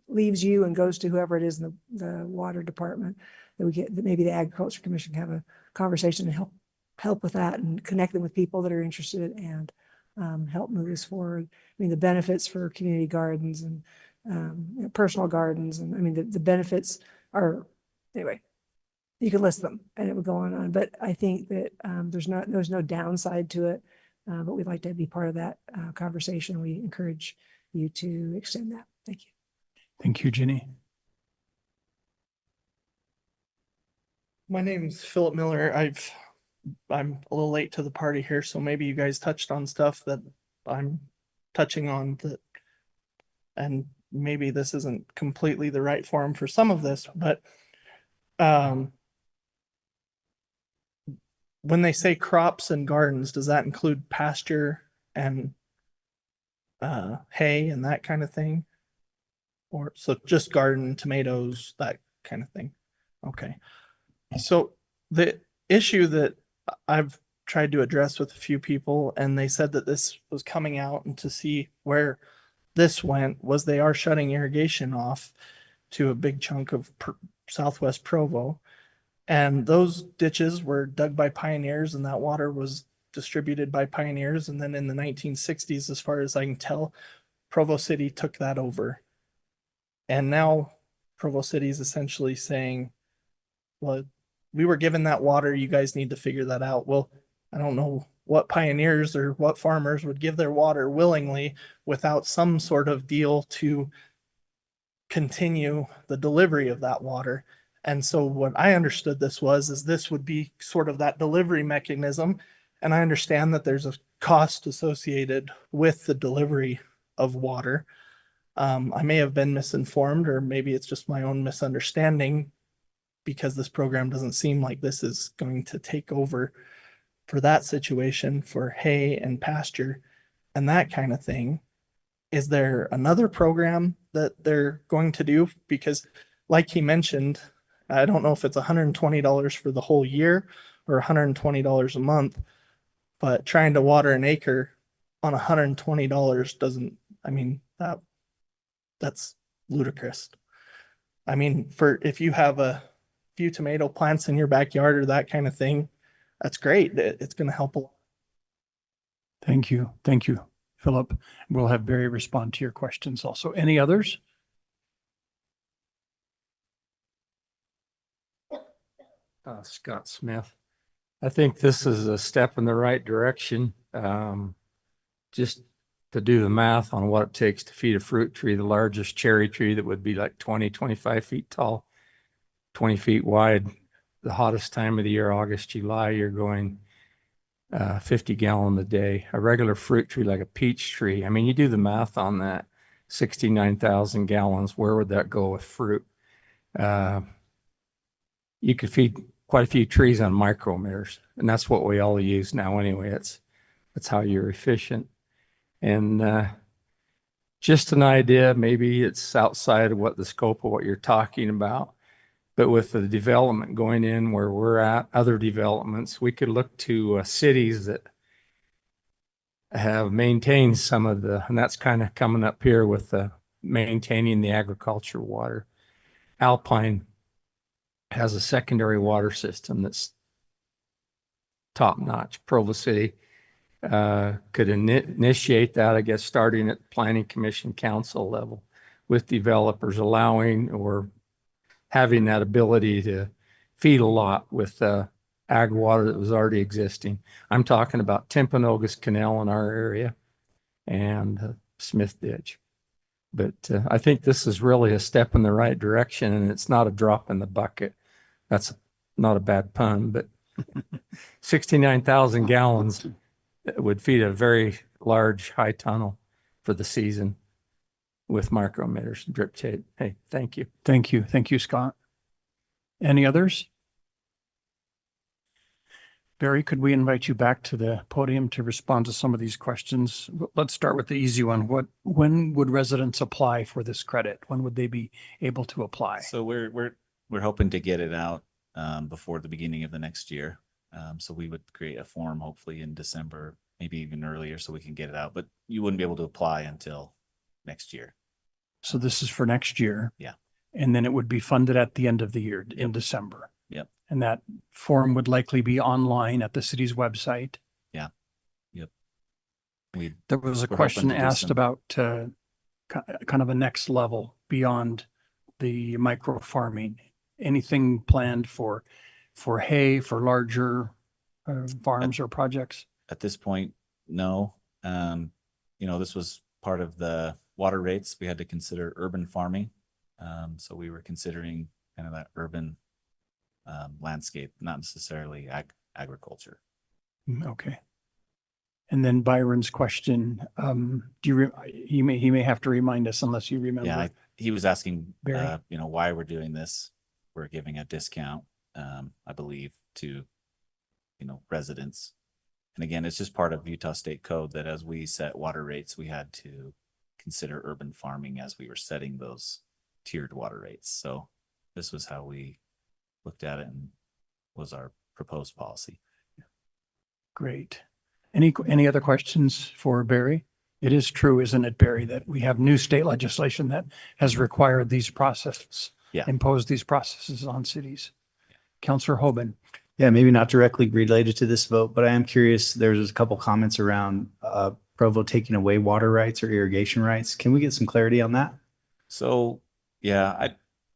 leaves you and goes to whoever it is in the water department, that maybe the Agriculture Commission can have a conversation and help with that and connect them with people that are interested and help move us forward. I mean, the benefits for community gardens and personal gardens, and I mean, the benefits are, anyway, you can list them and it would go on. But I think that there's no downside to it, but we'd like to be part of that conversation. We encourage you to extend that. Thank you. Thank you, Ginny. My name's Philip Miller. I'm a little late to the party here, so maybe you guys touched on stuff that I'm touching on and maybe this isn't completely the right forum for some of this, but when they say crops and gardens, does that include pasture and hay and that kind of thing? Or so just garden, tomatoes, that kind of thing. Okay. So the issue that I've tried to address with a few people, and they said that this was coming out and to see where this went, was they are shutting irrigation off to a big chunk of Southwest Provo. And those ditches were dug by pioneers and that water was distributed by pioneers. And then in the 1960s, as far as I can tell, Provo City took that over. And now Provo City is essentially saying, well, we were given that water. You guys need to figure that out. Well, I don't know what pioneers or what farmers would give their water willingly without some sort of deal to continue the delivery of that water. And so what I understood is this would be sort of that delivery mechanism. And I understand that there's a cost associated with the delivery of water. I may have been misinformed, or maybe it's just my own misunderstanding, because this program doesn't seem like this is going to take over for that situation for hay and pasture and that kind of thing. Is there another program that they're going to do? Because like he mentioned, I don't know if it's $120 for the whole year or $120 a month, but trying to water an acre on $120 doesn't, I mean, that's ludicrous. I mean, if you have a few tomato plants in your backyard or that kind of thing, that's great. It's going to help a lot. Thank you. Thank you, Philip. We'll have Barry respond to your questions also. Any others? Scott Smith. I think this is a step in the right direction. Just to do the math on what it takes to feed a fruit tree, the largest cherry tree that would be like 25 feet tall, 20 feet wide, the hottest time of the year, August, July, you're going 50 gallon a day. A regular fruit tree like a peach tree, I mean, you do the math on that, 69,000 gallons, where would that go with fruit? You could feed quite a few trees on micrometers, and that's what we all use now anyway. That's how you're efficient. And just an idea, maybe it's outside of what the scope of what you're talking about, but with the development going in where we're at, other developments, we could look to cities that have maintained some of and that's kind of coming up here with maintaining the agriculture water. Alpine has a secondary water system that's top notch. Provo City could initiate that, I guess, starting at planning commission council level with developers allowing or having that ability to feed a lot with ag water that was already existing. I'm talking about Timpanogos Canal in our area and Smith Ditch. But I think this is really a step in the right direction, and it's not a drop in the bucket. That's not a bad pun, but 69,000 gallons would feed a very large high tunnel for the season with micro emitters, drip tape. Hey, thank you. Thank you. Thank you, Scott. Any others? Barry, could we invite you back to the podium to respond to some of these questions? Let's start with the easy one. When would residents apply for this credit? When would they be able to apply? So we're hoping to get it out before the beginning of the next year. So we would create a form hopefully in December, maybe even earlier, so we can get it out. But you wouldn't be able to apply until next year. So this is for next year. Yeah. And then it would be funded at the end of the year in December. Yep. And that form would likely be online at the city's website. Yeah. Yep. There was a we're question hoping to do asked some- about kind of a next level beyond the micro farming. Anything planned for hay, for larger farms or projects? At this point, no. This was part of the water rates. We had to consider urban farming. So we were considering kind of that urban landscape, not necessarily agriculture. Okay. And then Byron's question, he may have to remind us unless you remember. Yeah, he was asking, Barry? why we're doing this. We're giving a discount, I believe, to, residents. And again, it's just part of Utah State Code that as we set water rates, we had to consider urban farming as we were setting those tiered water rates. So this was how we looked at it and was our proposed policy. Great. Any other questions for Barry? It is true, isn't it, Barry, that we have new state legislation that has required these processes, imposed these processes on cities. Councilor Hoban. Yeah, maybe not directly related to this vote, but I am curious. There's a couple comments around Provo taking away water rights or irrigation rights. Can we get some clarity on that? So, yeah,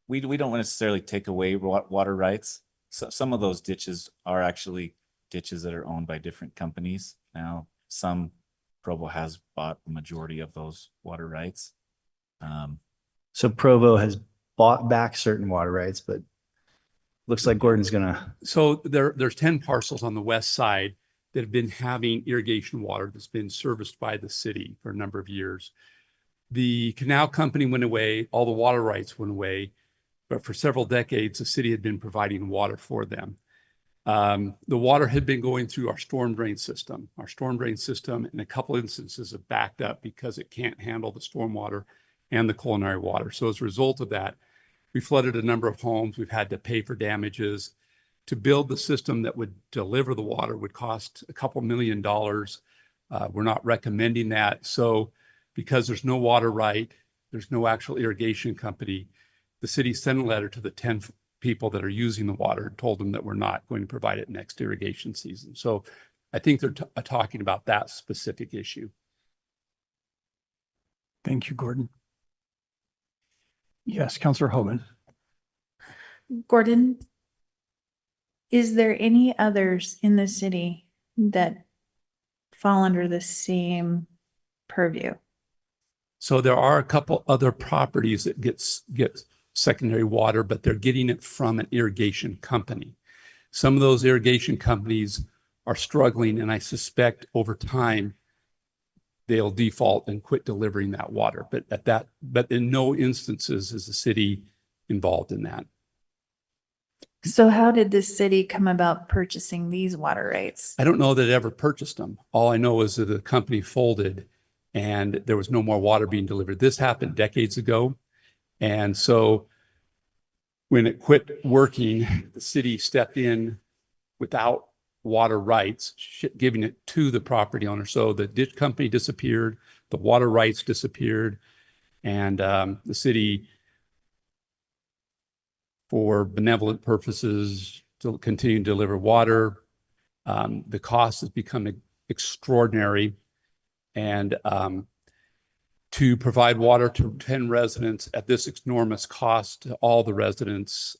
we don't necessarily take away water rights. So some of those ditches are actually ditches that are owned by different companies. Now, Provo has bought the majority of those water rights. So Provo has bought back certain water rights, but looks like Gordon's gonna. So there's 10 parcels on the west side that have been having irrigation water that's been serviced by the city for a number of years. The canal company went away, all the water rights went away, but for several decades, the city had been providing water for them. The water had been going through our storm drain system. Our storm drain system in a couple instances have backed up because it can't handle the storm water and the culinary water. So as a result of that, we flooded a number of homes. We've had to pay for damages. To build the system that would deliver the water would cost a couple $1 million. We're not recommending that. So because there's no water right, there's no actual irrigation company, the city sent a letter to the 10 people that are using the water and told them that we're not going to provide it next irrigation season. So I think they're talking about that specific issue. Thank you, Gordon. Yes, Councilor Hoban. Gordon, is there any others in the city that fall under the same purview? So there are a couple other properties that get secondary water, but they're getting it from an irrigation company. Some of those irrigation companies are struggling, and I suspect over time they'll default and quit delivering that water. But in no instances is the city involved in that. So how did the city come about purchasing these water rights? I don't know that it ever purchased them. All I know is that the company folded and there was no more water being delivered. This happened decades ago. And so when it quit working, the city stepped in without water rights, giving it to the property owner. So the ditch company disappeared, the water rights disappeared, and the city, for benevolent purposes, to continue to deliver water. The cost has become extraordinary. And to provide water to 10 residents at this enormous cost to all the residents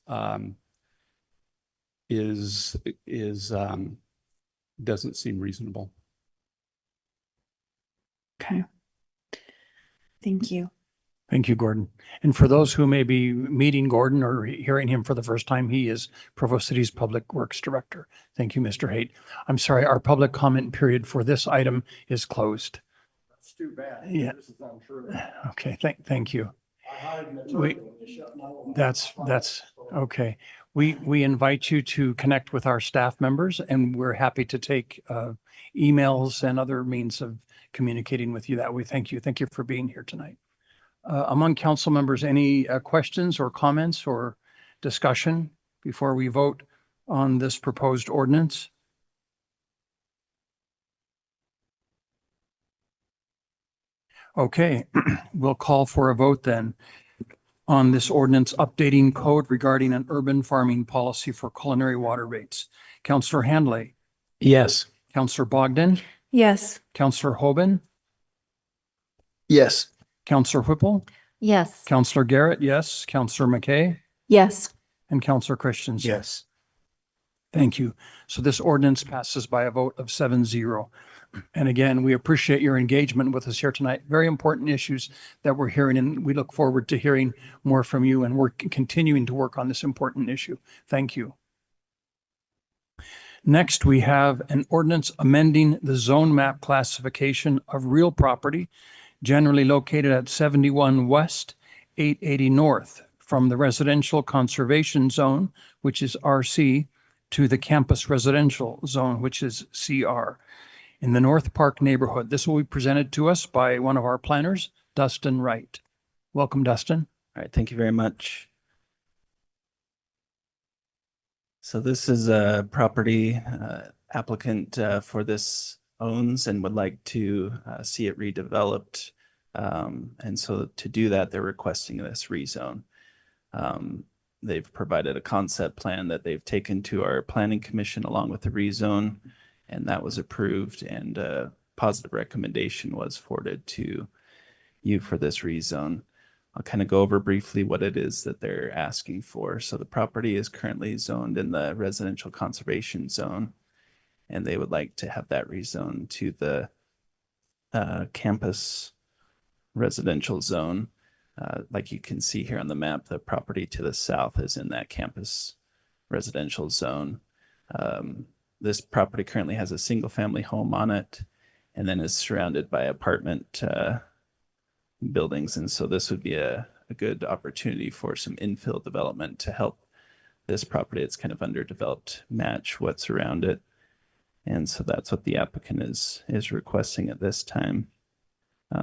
doesn't seem reasonable. Okay. Thank you. Thank you, Gordon. And for those who may be meeting Gordon or hearing him for the first time, he is Provo City's Public Works Director. Thank you, Mr. Haight. I'm sorry, our public comment period for this item is closed. That's too bad. Yeah. This is untrue. Okay, thank you. I hide in the turkey We- when you shut my little That's mouth. okay. We invite you to connect with our staff members, and we're happy to take emails and other means of communicating with you that way. Thank you. Thank you for being here tonight. Among council members, any questions or comments or discussion before we vote on this proposed ordinance? Okay, we'll call for a vote then on this ordinance updating code regarding an urban farming policy for culinary water rates. Councillor Handley, Yes. Councillor Bogdan, Yes. Councillor Hoban, Yes. Councillor Whipple, Yes. Councillor Garrett, yes, Councillor McKay, Yes. and Councillor Christensen. Yes. Thank you. So this ordinance passes by a vote of 7-0. And again, we appreciate your engagement with us here tonight. Very important issues that we're hearing, and we look forward to hearing more from you, and we're continuing to work on this important issue. Thank you. Next, we have an ordinance amending the zone map classification of real property generally located at 71 West, 880 North, from the residential conservation zone, which is RC, to the campus residential zone, which is CR, in the North Park neighborhood. This will be presented to us by one of our planners, Dustin Wright. Welcome, Dustin. All right, thank you very much. So this is a property applicant for this owns and would like to see it redeveloped. And so to do that, they're requesting this rezone. They've provided a concept plan that they've taken to our planning commission along with the rezone, and that was approved, and a positive recommendation was forwarded to you for this rezone. I'll kind of go over briefly what it is that they're asking for. So the property is currently zoned in the residential conservation zone, and they would like to have that rezoned to the campus residential zone. Like you can see here on the map, the property to the south is in that campus residential zone. This property currently has a single family home on it, and then is surrounded by apartment buildings. And so this would be a good opportunity for some infill development to help this property. It's kind of underdeveloped match what's around it. And so that's what the applicant is requesting at this time.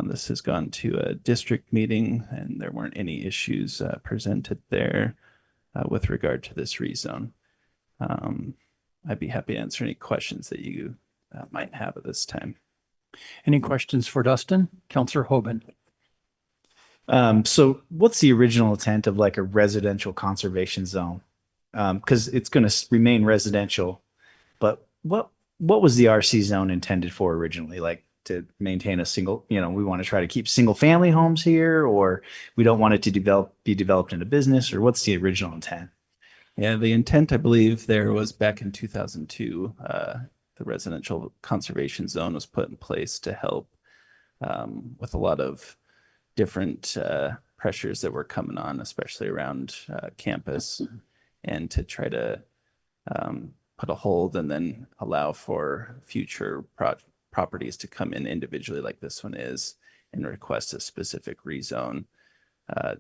This has gone to a district meeting, and there weren't any issues presented there with regard to this rezone. I'd be happy to answer any questions that you might have at this time. Any questions for Dustin? Councillor Hoban. So what's the original intent of like a residential conservation zone? Because it's going to remain residential, but what was the RC zone intended for originally? Like to maintain a single, we want to try to keep single family homes here, or we don't want it to be developed into business, or what's the original intent? Yeah, the intent, I believe, there was back in 2002, the residential conservation zone was put in place to help with a lot of different pressures that were coming on, especially around campus, and to try to put a hold and then allow for future properties to come in individually like this one is and request a specific rezone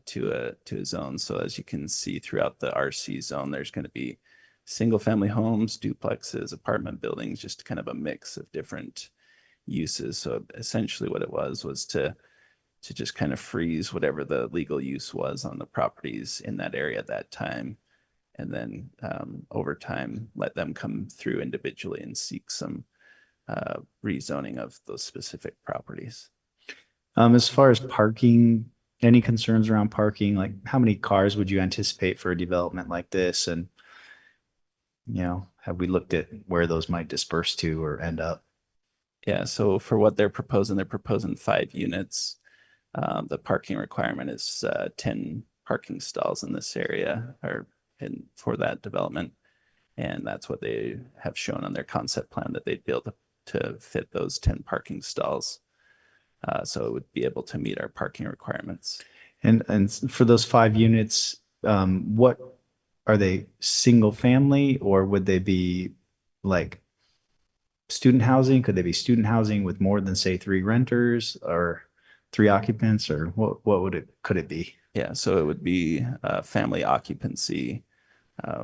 to a zone. So as you can see throughout the RC zone, there's going to be single family homes, duplexes, apartment buildings, just kind of a mix of different uses. So essentially what it was to just kind of freeze whatever the legal use was on the properties in that area at that time. And then over time, let them come through individually and seek some rezoning of those specific properties. As far as parking, any concerns around parking? Like how many cars would you anticipate for a development like this? And, have we looked at where those might disperse to or end up? Yeah, so for what they're proposing 5 units. The parking requirement is 10 parking stalls in this area or for that development. And that's what they have shown on their concept plan, that they'd be able to fit those 10 parking stalls. So it would be able to meet our parking requirements. And for those 5 units, what are they, single family, or would they be like student housing? Could they be student housing with more than, say, 3 renters or 3 occupants, or could it be? Yeah, so it would be family occupancy,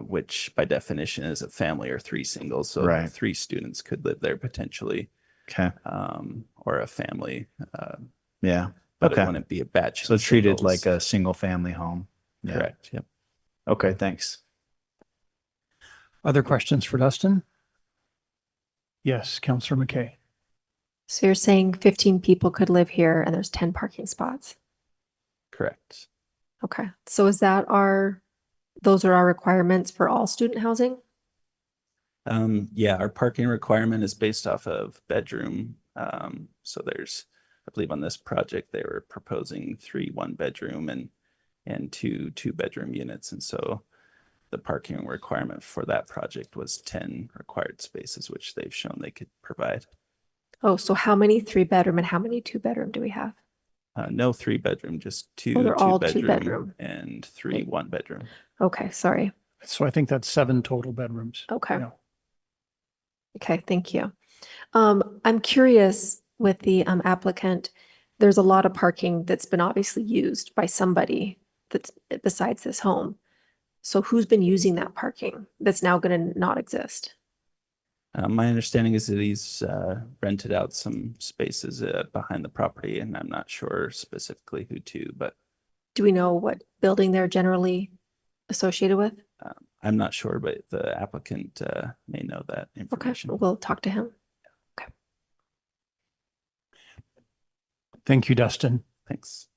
which by definition is a family or 3 singles. So Right. 3 students could live there potentially. Okay. Or a family. Yeah. But Okay. it wouldn't be a batch. So of treated singles. like a single family home. Yeah. Correct. Yep. Okay, thanks. Other questions for Dustin? Yes, Counselor McKay. So you're saying 15 people could live here and there's 10 parking spots? Correct. Okay. So is that those are our requirements for all student housing? Yeah, our parking requirement is based off of bedroom. So there's, I believe on this project, they were proposing 3 1-bedroom and 2 2-bedroom units. And so the parking requirement for that project was 10 required spaces, which they've shown they could provide. Oh, so how many 3-bedroom and how many 2-bedroom do we have? No 3-bedroom, just 2 they're all 2-bedroom 2-bedroom. and 3 Right. 1-bedroom. Okay, sorry. So I think that's 7 total bedrooms. Okay. Yeah. Okay, thank you. I'm curious with the applicant, there's a lot of parking that's been obviously used by somebody that's besides this home. So who's been using that parking that's now going to not exist? My understanding is that he's rented out some spaces behind the property, and I'm not sure specifically who to, but Do we know what building they're generally associated with? I'm not sure, but the applicant may know that Okay, information. we'll talk to him. Thank you, Dustin. Thanks.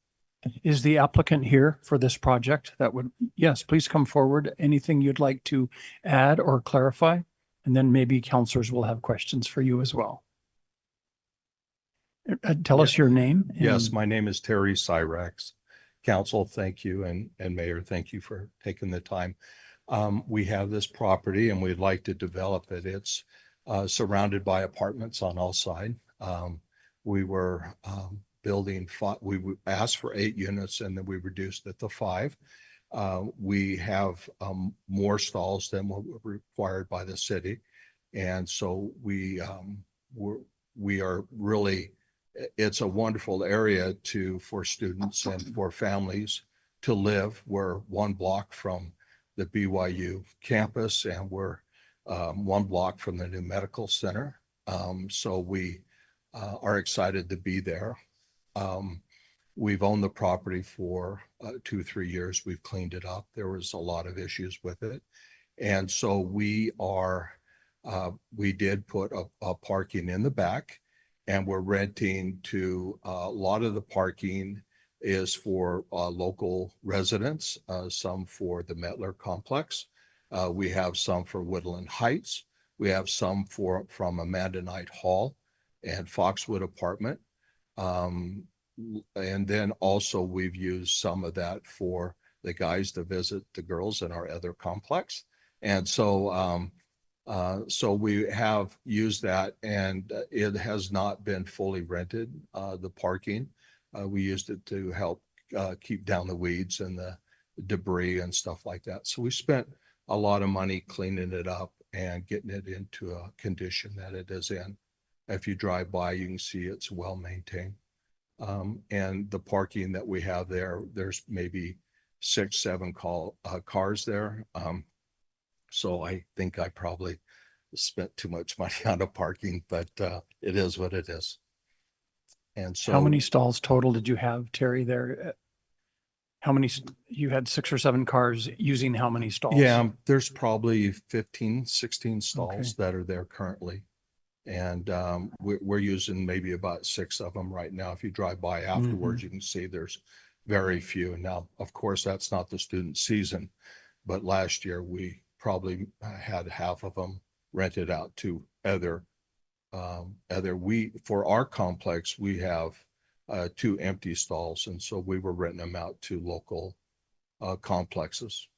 Is the applicant here for this project? Yes, please come forward. Anything you'd like to add or clarify? And then maybe counselors will have questions for you as well. Tell us your name. Yes, and- my name is Terry Cyrax. Council, thank you, and Mayor, thank you for taking the time. We have this property and we'd like to develop it. It's surrounded by apartments on all sides. We were building we asked for 8 units and then we reduced it to 5. We have more stalls than what were required by the city. And so we are really, it's a wonderful area for students and for families to live. We're 1 block from the BYU campus and we're 1 block from the new medical center. So we are excited to be there. We've owned the property for 2-3 years. We've cleaned it up. There was a lot of issues with it. And so we did put a parking in the back and we're renting to a lot of the parking is for local residents, some for the Mettler complex. We have some for Woodland Heights. We have some from Amanda Knight Hall and Foxwood apartment. And then also we've used some of that for the guys to visit the girls in our other complex. And so, so we have used that and it has not been fully rented, the parking. We used it to help keep down the weeds and the debris and stuff like that. So we spent a lot of money cleaning it up and getting it into a condition that it is in. If you drive by, you can see it's well maintained. And the parking that we have there's maybe 6-7 cars there. So I think I probably spent too much money on the parking, but it is what it is. And so how many stalls total did you have, Terry, there? You had 6 or 7 cars using how many stalls? Yeah, there's probably 15, 16 stalls that are there currently. And we're using maybe about 6 of them right now. If you drive by afterwards, you can see there's very few. Now, of course, that's not the student season, but last year we probably had half of them rented out to other for our complex, we have 2 empty stalls, and so we were renting them out to local complexes.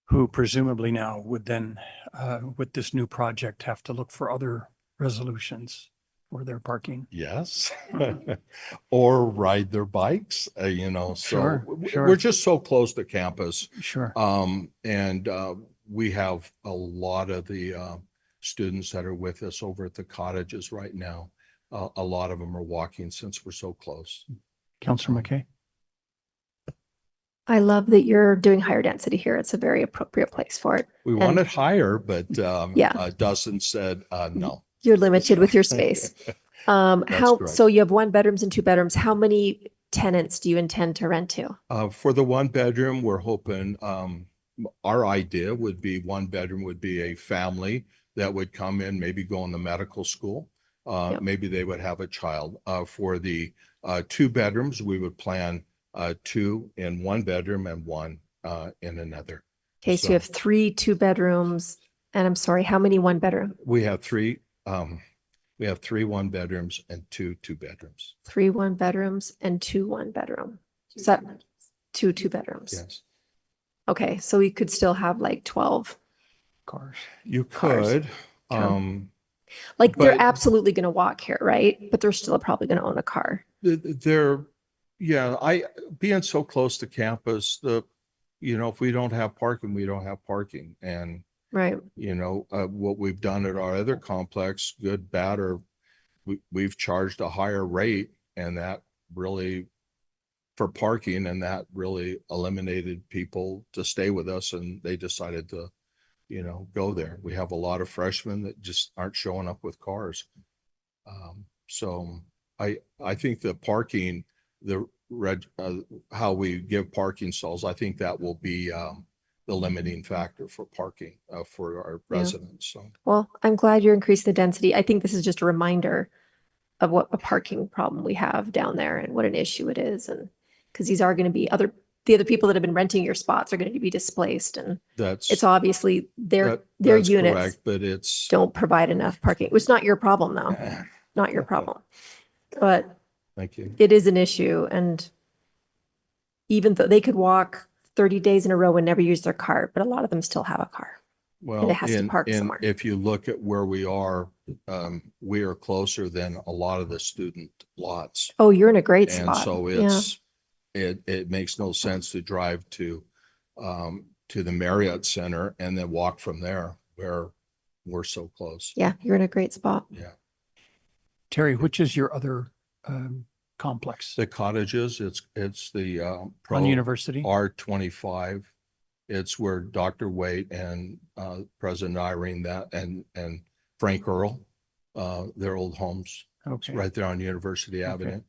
Who presumably now would then, with this new project, have to look for other resolutions for their parking. Yes. Or ride their bikes, you know, so Sure, sure. we're just so close to campus. Sure. And we have a lot of the students that are with us over at the cottages right now. A lot of them are walking since we're so close. Councillor McKay? I love that you're doing higher density here. It's a very appropriate place for it. We And wanted higher, but Yeah. Dustin said no. You're limited with your space. correct. So you have 1 bedrooms and 2 bedrooms. How many tenants do you intend to rent to? For the 1 bedroom, we're hoping, our idea would be 1 bedroom would be a family that would come in, maybe go in the medical school. Yep. Maybe they would have a child. For the 2 bedrooms, we would plan 2 in 1 bedroom and 1 in another. Okay, so you have 3 2-bedrooms, and I'm sorry, how many 1-bedroom? We have 3 1 bedrooms and 2 2-bedrooms. 3 1-bedrooms and 2 1-bedroom. Is that 2 2-bedrooms? Yes. Okay, so we could still have like 12 Cars. You Cars. could. Like they're But- absolutely going to walk here, right? But they're still probably going to own a car. Being so close to campus, if we don't have parking, we don't have parking. And, Right. what we've done at our other complex, good, bad, or we've charged a higher rate, and that really, for parking, and that really eliminated people to stay with us, and they decided to, go there. We have a lot of freshmen that just aren't showing up with cars. So I think the parking, how we give parking stalls, I think that will be the limiting factor for parking for our residents. So Well, I'm glad you're increasing the density. I think this is just a reminder of what a parking problem we have down there and what an issue it is. And because these are going to be the other people that have been renting your spots are going to be displaced, and it's obviously their that's units correct, but it's don't provide enough parking. It's not your problem though, not your problem. But thank you. it is an issue, and even though they could walk 30 days in a row and never use their car, but a lot of them still have a car. Well, it has to park somewhere. if you look at where we are closer than a lot of the student lots. Oh, you're in a great And spot. so it makes no sense to drive to the Marriott Center and then walk from there where we're so close. Yeah, you're in a great spot. Yeah. Terry, which is your other complex? The cottages, it's the On University? R25. It's where Dr. Waite and President Irene and Frank Earl, their old homes. Okay. Right there on University Avenue.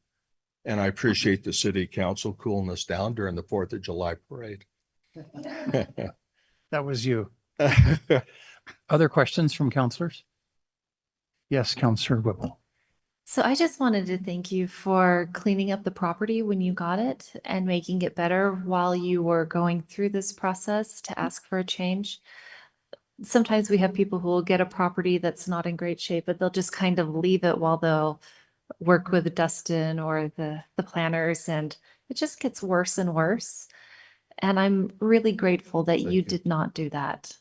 And I appreciate the city council cooling us down during the 4th of July parade. That was you. Other questions from councilors? Yes, Councillor Whipple. So I just wanted to thank you for cleaning up the property when you got it and making it better while you were going through this process to ask for a change. Sometimes we have people who will get a property that's not in great shape, but they'll just kind of leave it while they'll work with Dustin or the planners, and it just gets worse and worse. And I'm really grateful that you did not do that.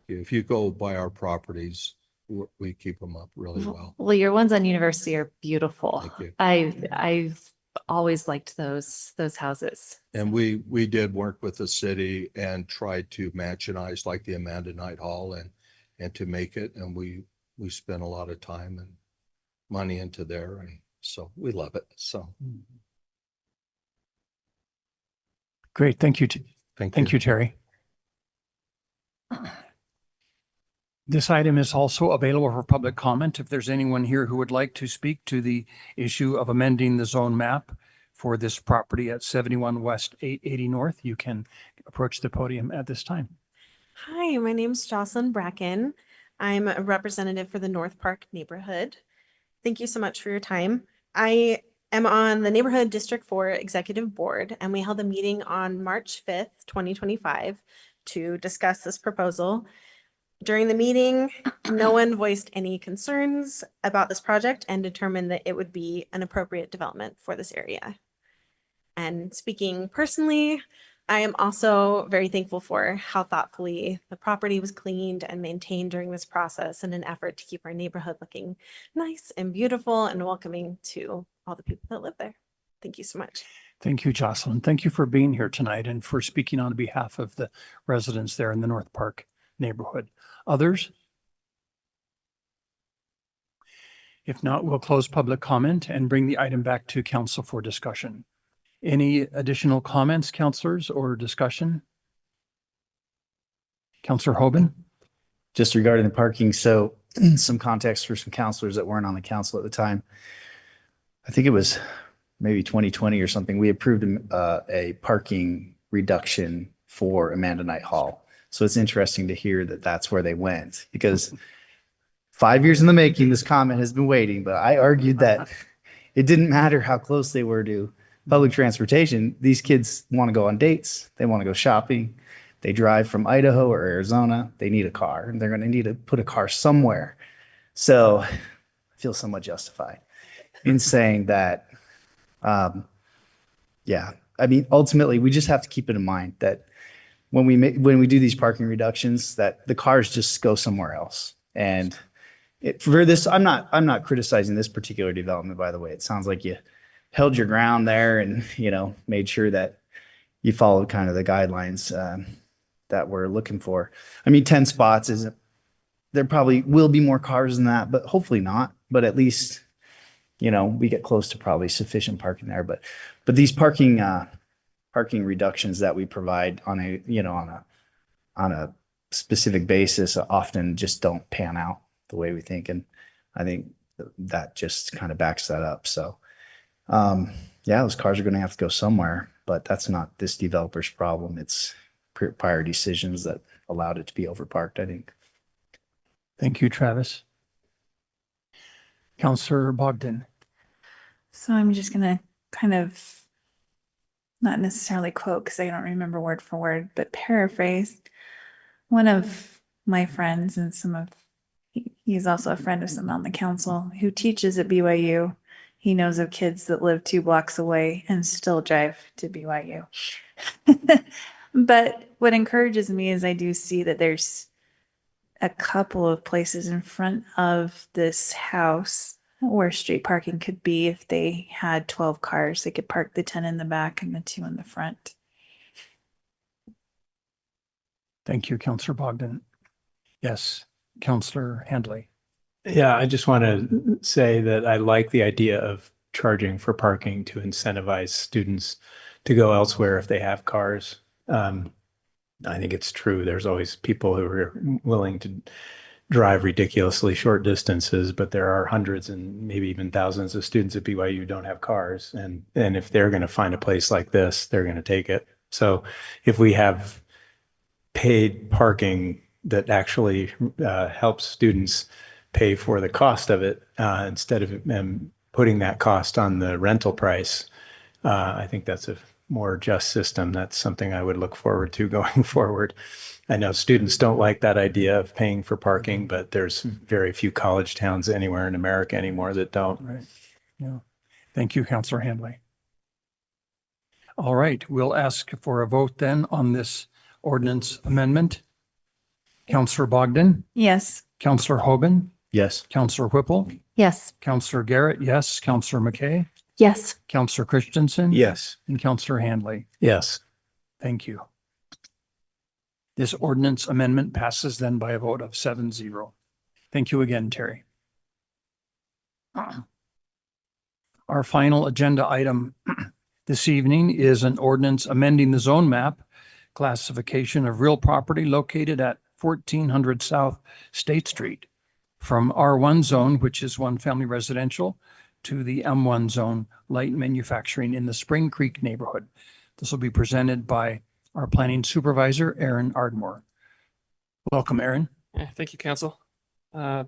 If you go by our properties, we keep them up really well. Well, your ones on University are beautiful. Thank you. I've always liked those houses. And we did work with the city and tried to mansionize like the Amanda Knight Hall and to make it. And we spent a lot of time and money into there. And so we love it. So. Great. Thank you. Thank you, Terry. This item is also available for public comment. If there's anyone here who would like to speak to the issue of amending the zone map for this property at 71 West 880 North, you can approach the podium at this time. Hi, my name's Jocelyn Bracken. I'm a representative for the North Park neighborhood. Thank you so much for your time. I am on the Neighborhood District 4 Executive Board, and we held a meeting on March 5th, 2025 to discuss this proposal. During the meeting, no one voiced any concerns about this project and determined that it would be an appropriate development for this area. And speaking personally, I am also very thankful for how thoughtfully the property was cleaned and maintained during this process in an effort to keep our neighborhood looking nice and beautiful and welcoming to all the people that live there. Thank you so much. Thank you, Jocelyn. Thank you for being here tonight and for speaking on behalf of the residents there in the North Park neighborhood. Others? If not, we'll close public comment and bring the item back to council for discussion. Any additional comments, councilors, or discussion? Councilor Hoban? Just regarding the parking, so some context for some counselors that weren't on the council at the time. I think it was maybe 2020 or something. We approved a parking reduction for Amanda Knight Hall. So it's interesting to hear that that's where they went, because 5 years in the making, this comment has been waiting, but I argued that it didn't matter how close they were to public transportation. These kids want to go on dates. They want to go shopping. They drive from Idaho or Arizona. They need a car, and they're going to need to put a car somewhere. So I feel somewhat justified in saying that, yeah, I mean, ultimately, we just have to keep it in mind that when we do these parking reductions, that the cars just go somewhere else. And for this, I'm not criticizing this particular development, by the way. It sounds like you held your ground there and, made sure that you followed kind of the guidelines that we're looking for. I mean, 10 spots there probably will be more cars than that, but hopefully not. But at least, we get close to probably sufficient parking there. But these parking reductions that we provide on a specific basis often just don't pan out the way we think. And I think that just kind of backs that up. So, yeah, those cars are going to have to go somewhere, but that's not this developer's problem. It's prior decisions that allowed it to be overparked, I think. Thank you, Travis. Councilor Bogdan. So I'm just gonna kind of not necessarily quote because I don't remember word for word, but paraphrase one of my friends and he's also a friend of some on the council who teaches at BYU. He knows of kids that live 2 blocks away and still drive to BYU. But what encourages me is I do see that there's a couple of places in front of this house where street parking could be. If they had 12 cars, they could park the 10 in the back and the 2 in the front. Thank you, Councilor Bogdan. Yes, Councilor Handley. Yeah, I just want to say that I like the idea of charging for parking to incentivize students to go elsewhere if they have cars. I think it's true. There's always people who are willing to drive ridiculously short distances, but there are hundreds and maybe even thousands of students at BYU who don't have cars. And if they're going to find a place like this, they're going to take it. So if we have paid parking that actually helps students pay for the cost of it instead of putting that cost on the rental price, I think that's a more just system. That's something I would look forward to going forward. I know students don't like that idea of paying for parking, but there's very few college towns anywhere in America anymore that don't. Right. Yeah. Thank you, Councilor Handley. All right, we'll ask for a vote then on this ordinance amendment. Councilor Bogdan? Yes. Councilor Hoban? Yes. Councilor Whipple? Yes. Councilor Garrett? Yes. Councilor McKay? Yes. Councilor Christensen? Yes. And Councilor Handley? Yes. Thank you. This ordinance amendment passes then by a vote of 7-0. Thank you again, Terry. Our final agenda item this evening is an ordinance amending the zone map classification of real property located at 1400 South State Street from R1 zone, which is one family residential, to the M1 zone, light manufacturing in the Spring Creek neighborhood. This will be presented by our planning supervisor, Aaron Ardmore. Welcome, Aaron. Thank you, Council.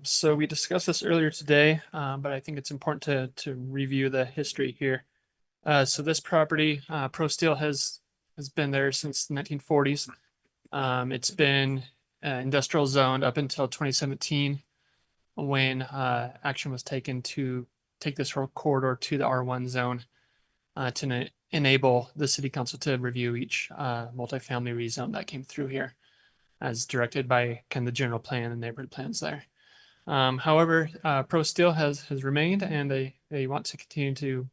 So we discussed this earlier today, but I think it's important to review the history here. So this property, Pro Steel has been there since the 1940s. It's been industrial zoned up until 2017, when action was taken to take this whole corridor to the R1 zone to enable the city council to review each multifamily rezone that came through here, as directed by kind of the general plan and neighborhood plans there. However, Pro Steel has remained, and they want to continue to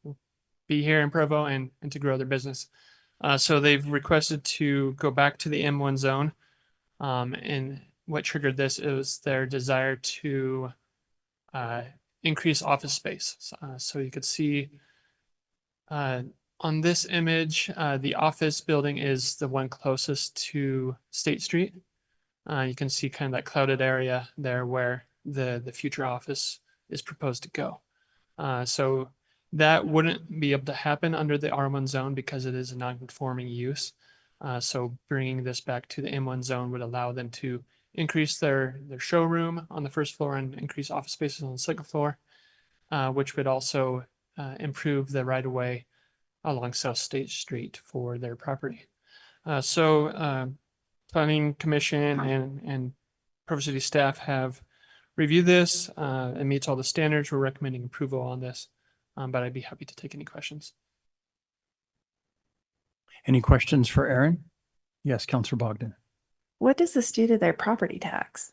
be here in Provo and to grow their business. So they've requested to go back to the M1 zone. And what triggered this is their desire to increase office space. So you could see on this image, the office building is the one closest to State Street. You can see kind of that clouded area there where the future office is proposed to go. So that wouldn't be able to happen under the R1 zone because it is a non-conforming use. So bringing this back to the M1 zone would allow them to increase their showroom on the first floor and increase office spaces on the second floor, which would also improve the right-of-way along South State Street for their property. Planning Commission and Provo City staff have reviewed this. It meets all the standards. We're recommending approval on this, but I'd be happy to take any questions. Any questions for Aaron? Yes, Councillor Bogdan. What does this do to their property tax?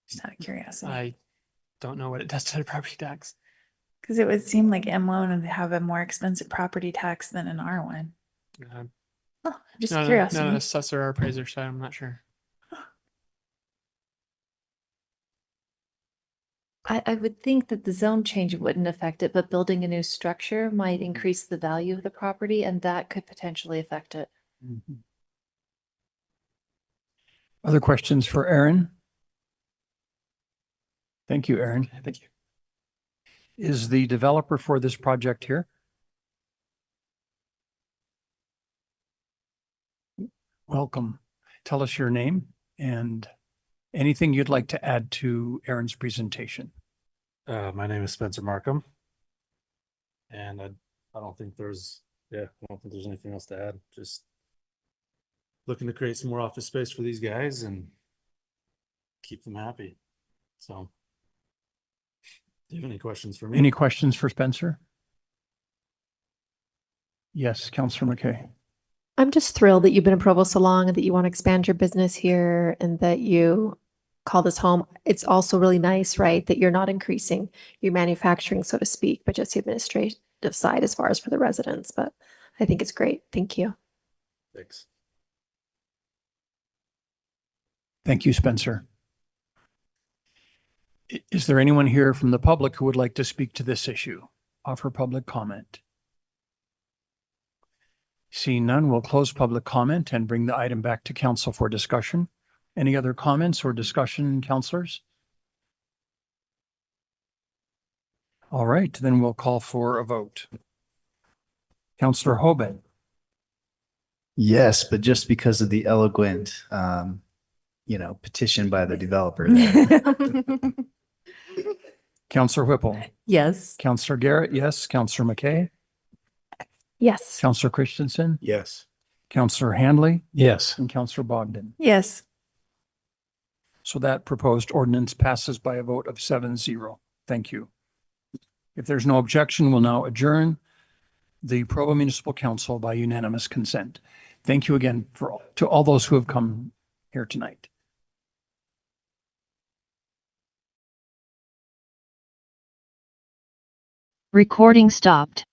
Just out of curiosity. I don't know what it does to the property tax. Because it would seem like M1 would have a more expensive property tax than an R1. Just curiosity. Not an assessor or appraiser, so I'm not sure. I would think that the zone change wouldn't affect it, but building a new structure might increase the value of the property, and that could potentially affect it. Other questions for Aaron? Thank you, Aaron. Thank you. Is the developer for this project here? Welcome. Tell us your name and anything you'd like to add to Aaron's presentation. My name is Spencer Markham. And I don't think there's anything else to add. Just looking to create some more office space for these guys and keep them happy. So, do you have any questions for me? Any questions for Spencer? Yes, Councillor McKay. I'm just thrilled that you've been in Provo so long and that you want to expand your business here and that you call this home. It's also really nice, right, that you're not increasing your manufacturing, so to speak, but just the administrative side as far as for the residents. But I think it's great. Thank you. Thanks. Thank you, Spencer. Is there anyone here from the public who would like to speak to this issue? Offer public comment. Seeing none, we'll close public comment and bring the item back to council for discussion. Any other comments or discussion, councilors? All right, then we'll call for a vote. Councillor Hoban. Yes, but just because of the eloquent, petition by the developer there. Councillor Whipple. Yes. Councillor Garrett, yes. Councillor McKay. Yes. Councillor Christensen. Yes. Councillor Handley. Yes. And Councillor Bogdan. Yes. So that proposed ordinance passes by a vote of 7-0. Thank you. If there's no objection, we'll now adjourn the Provo Municipal Council by unanimous consent. Thank you again to all those who have come here tonight. Recording stopped.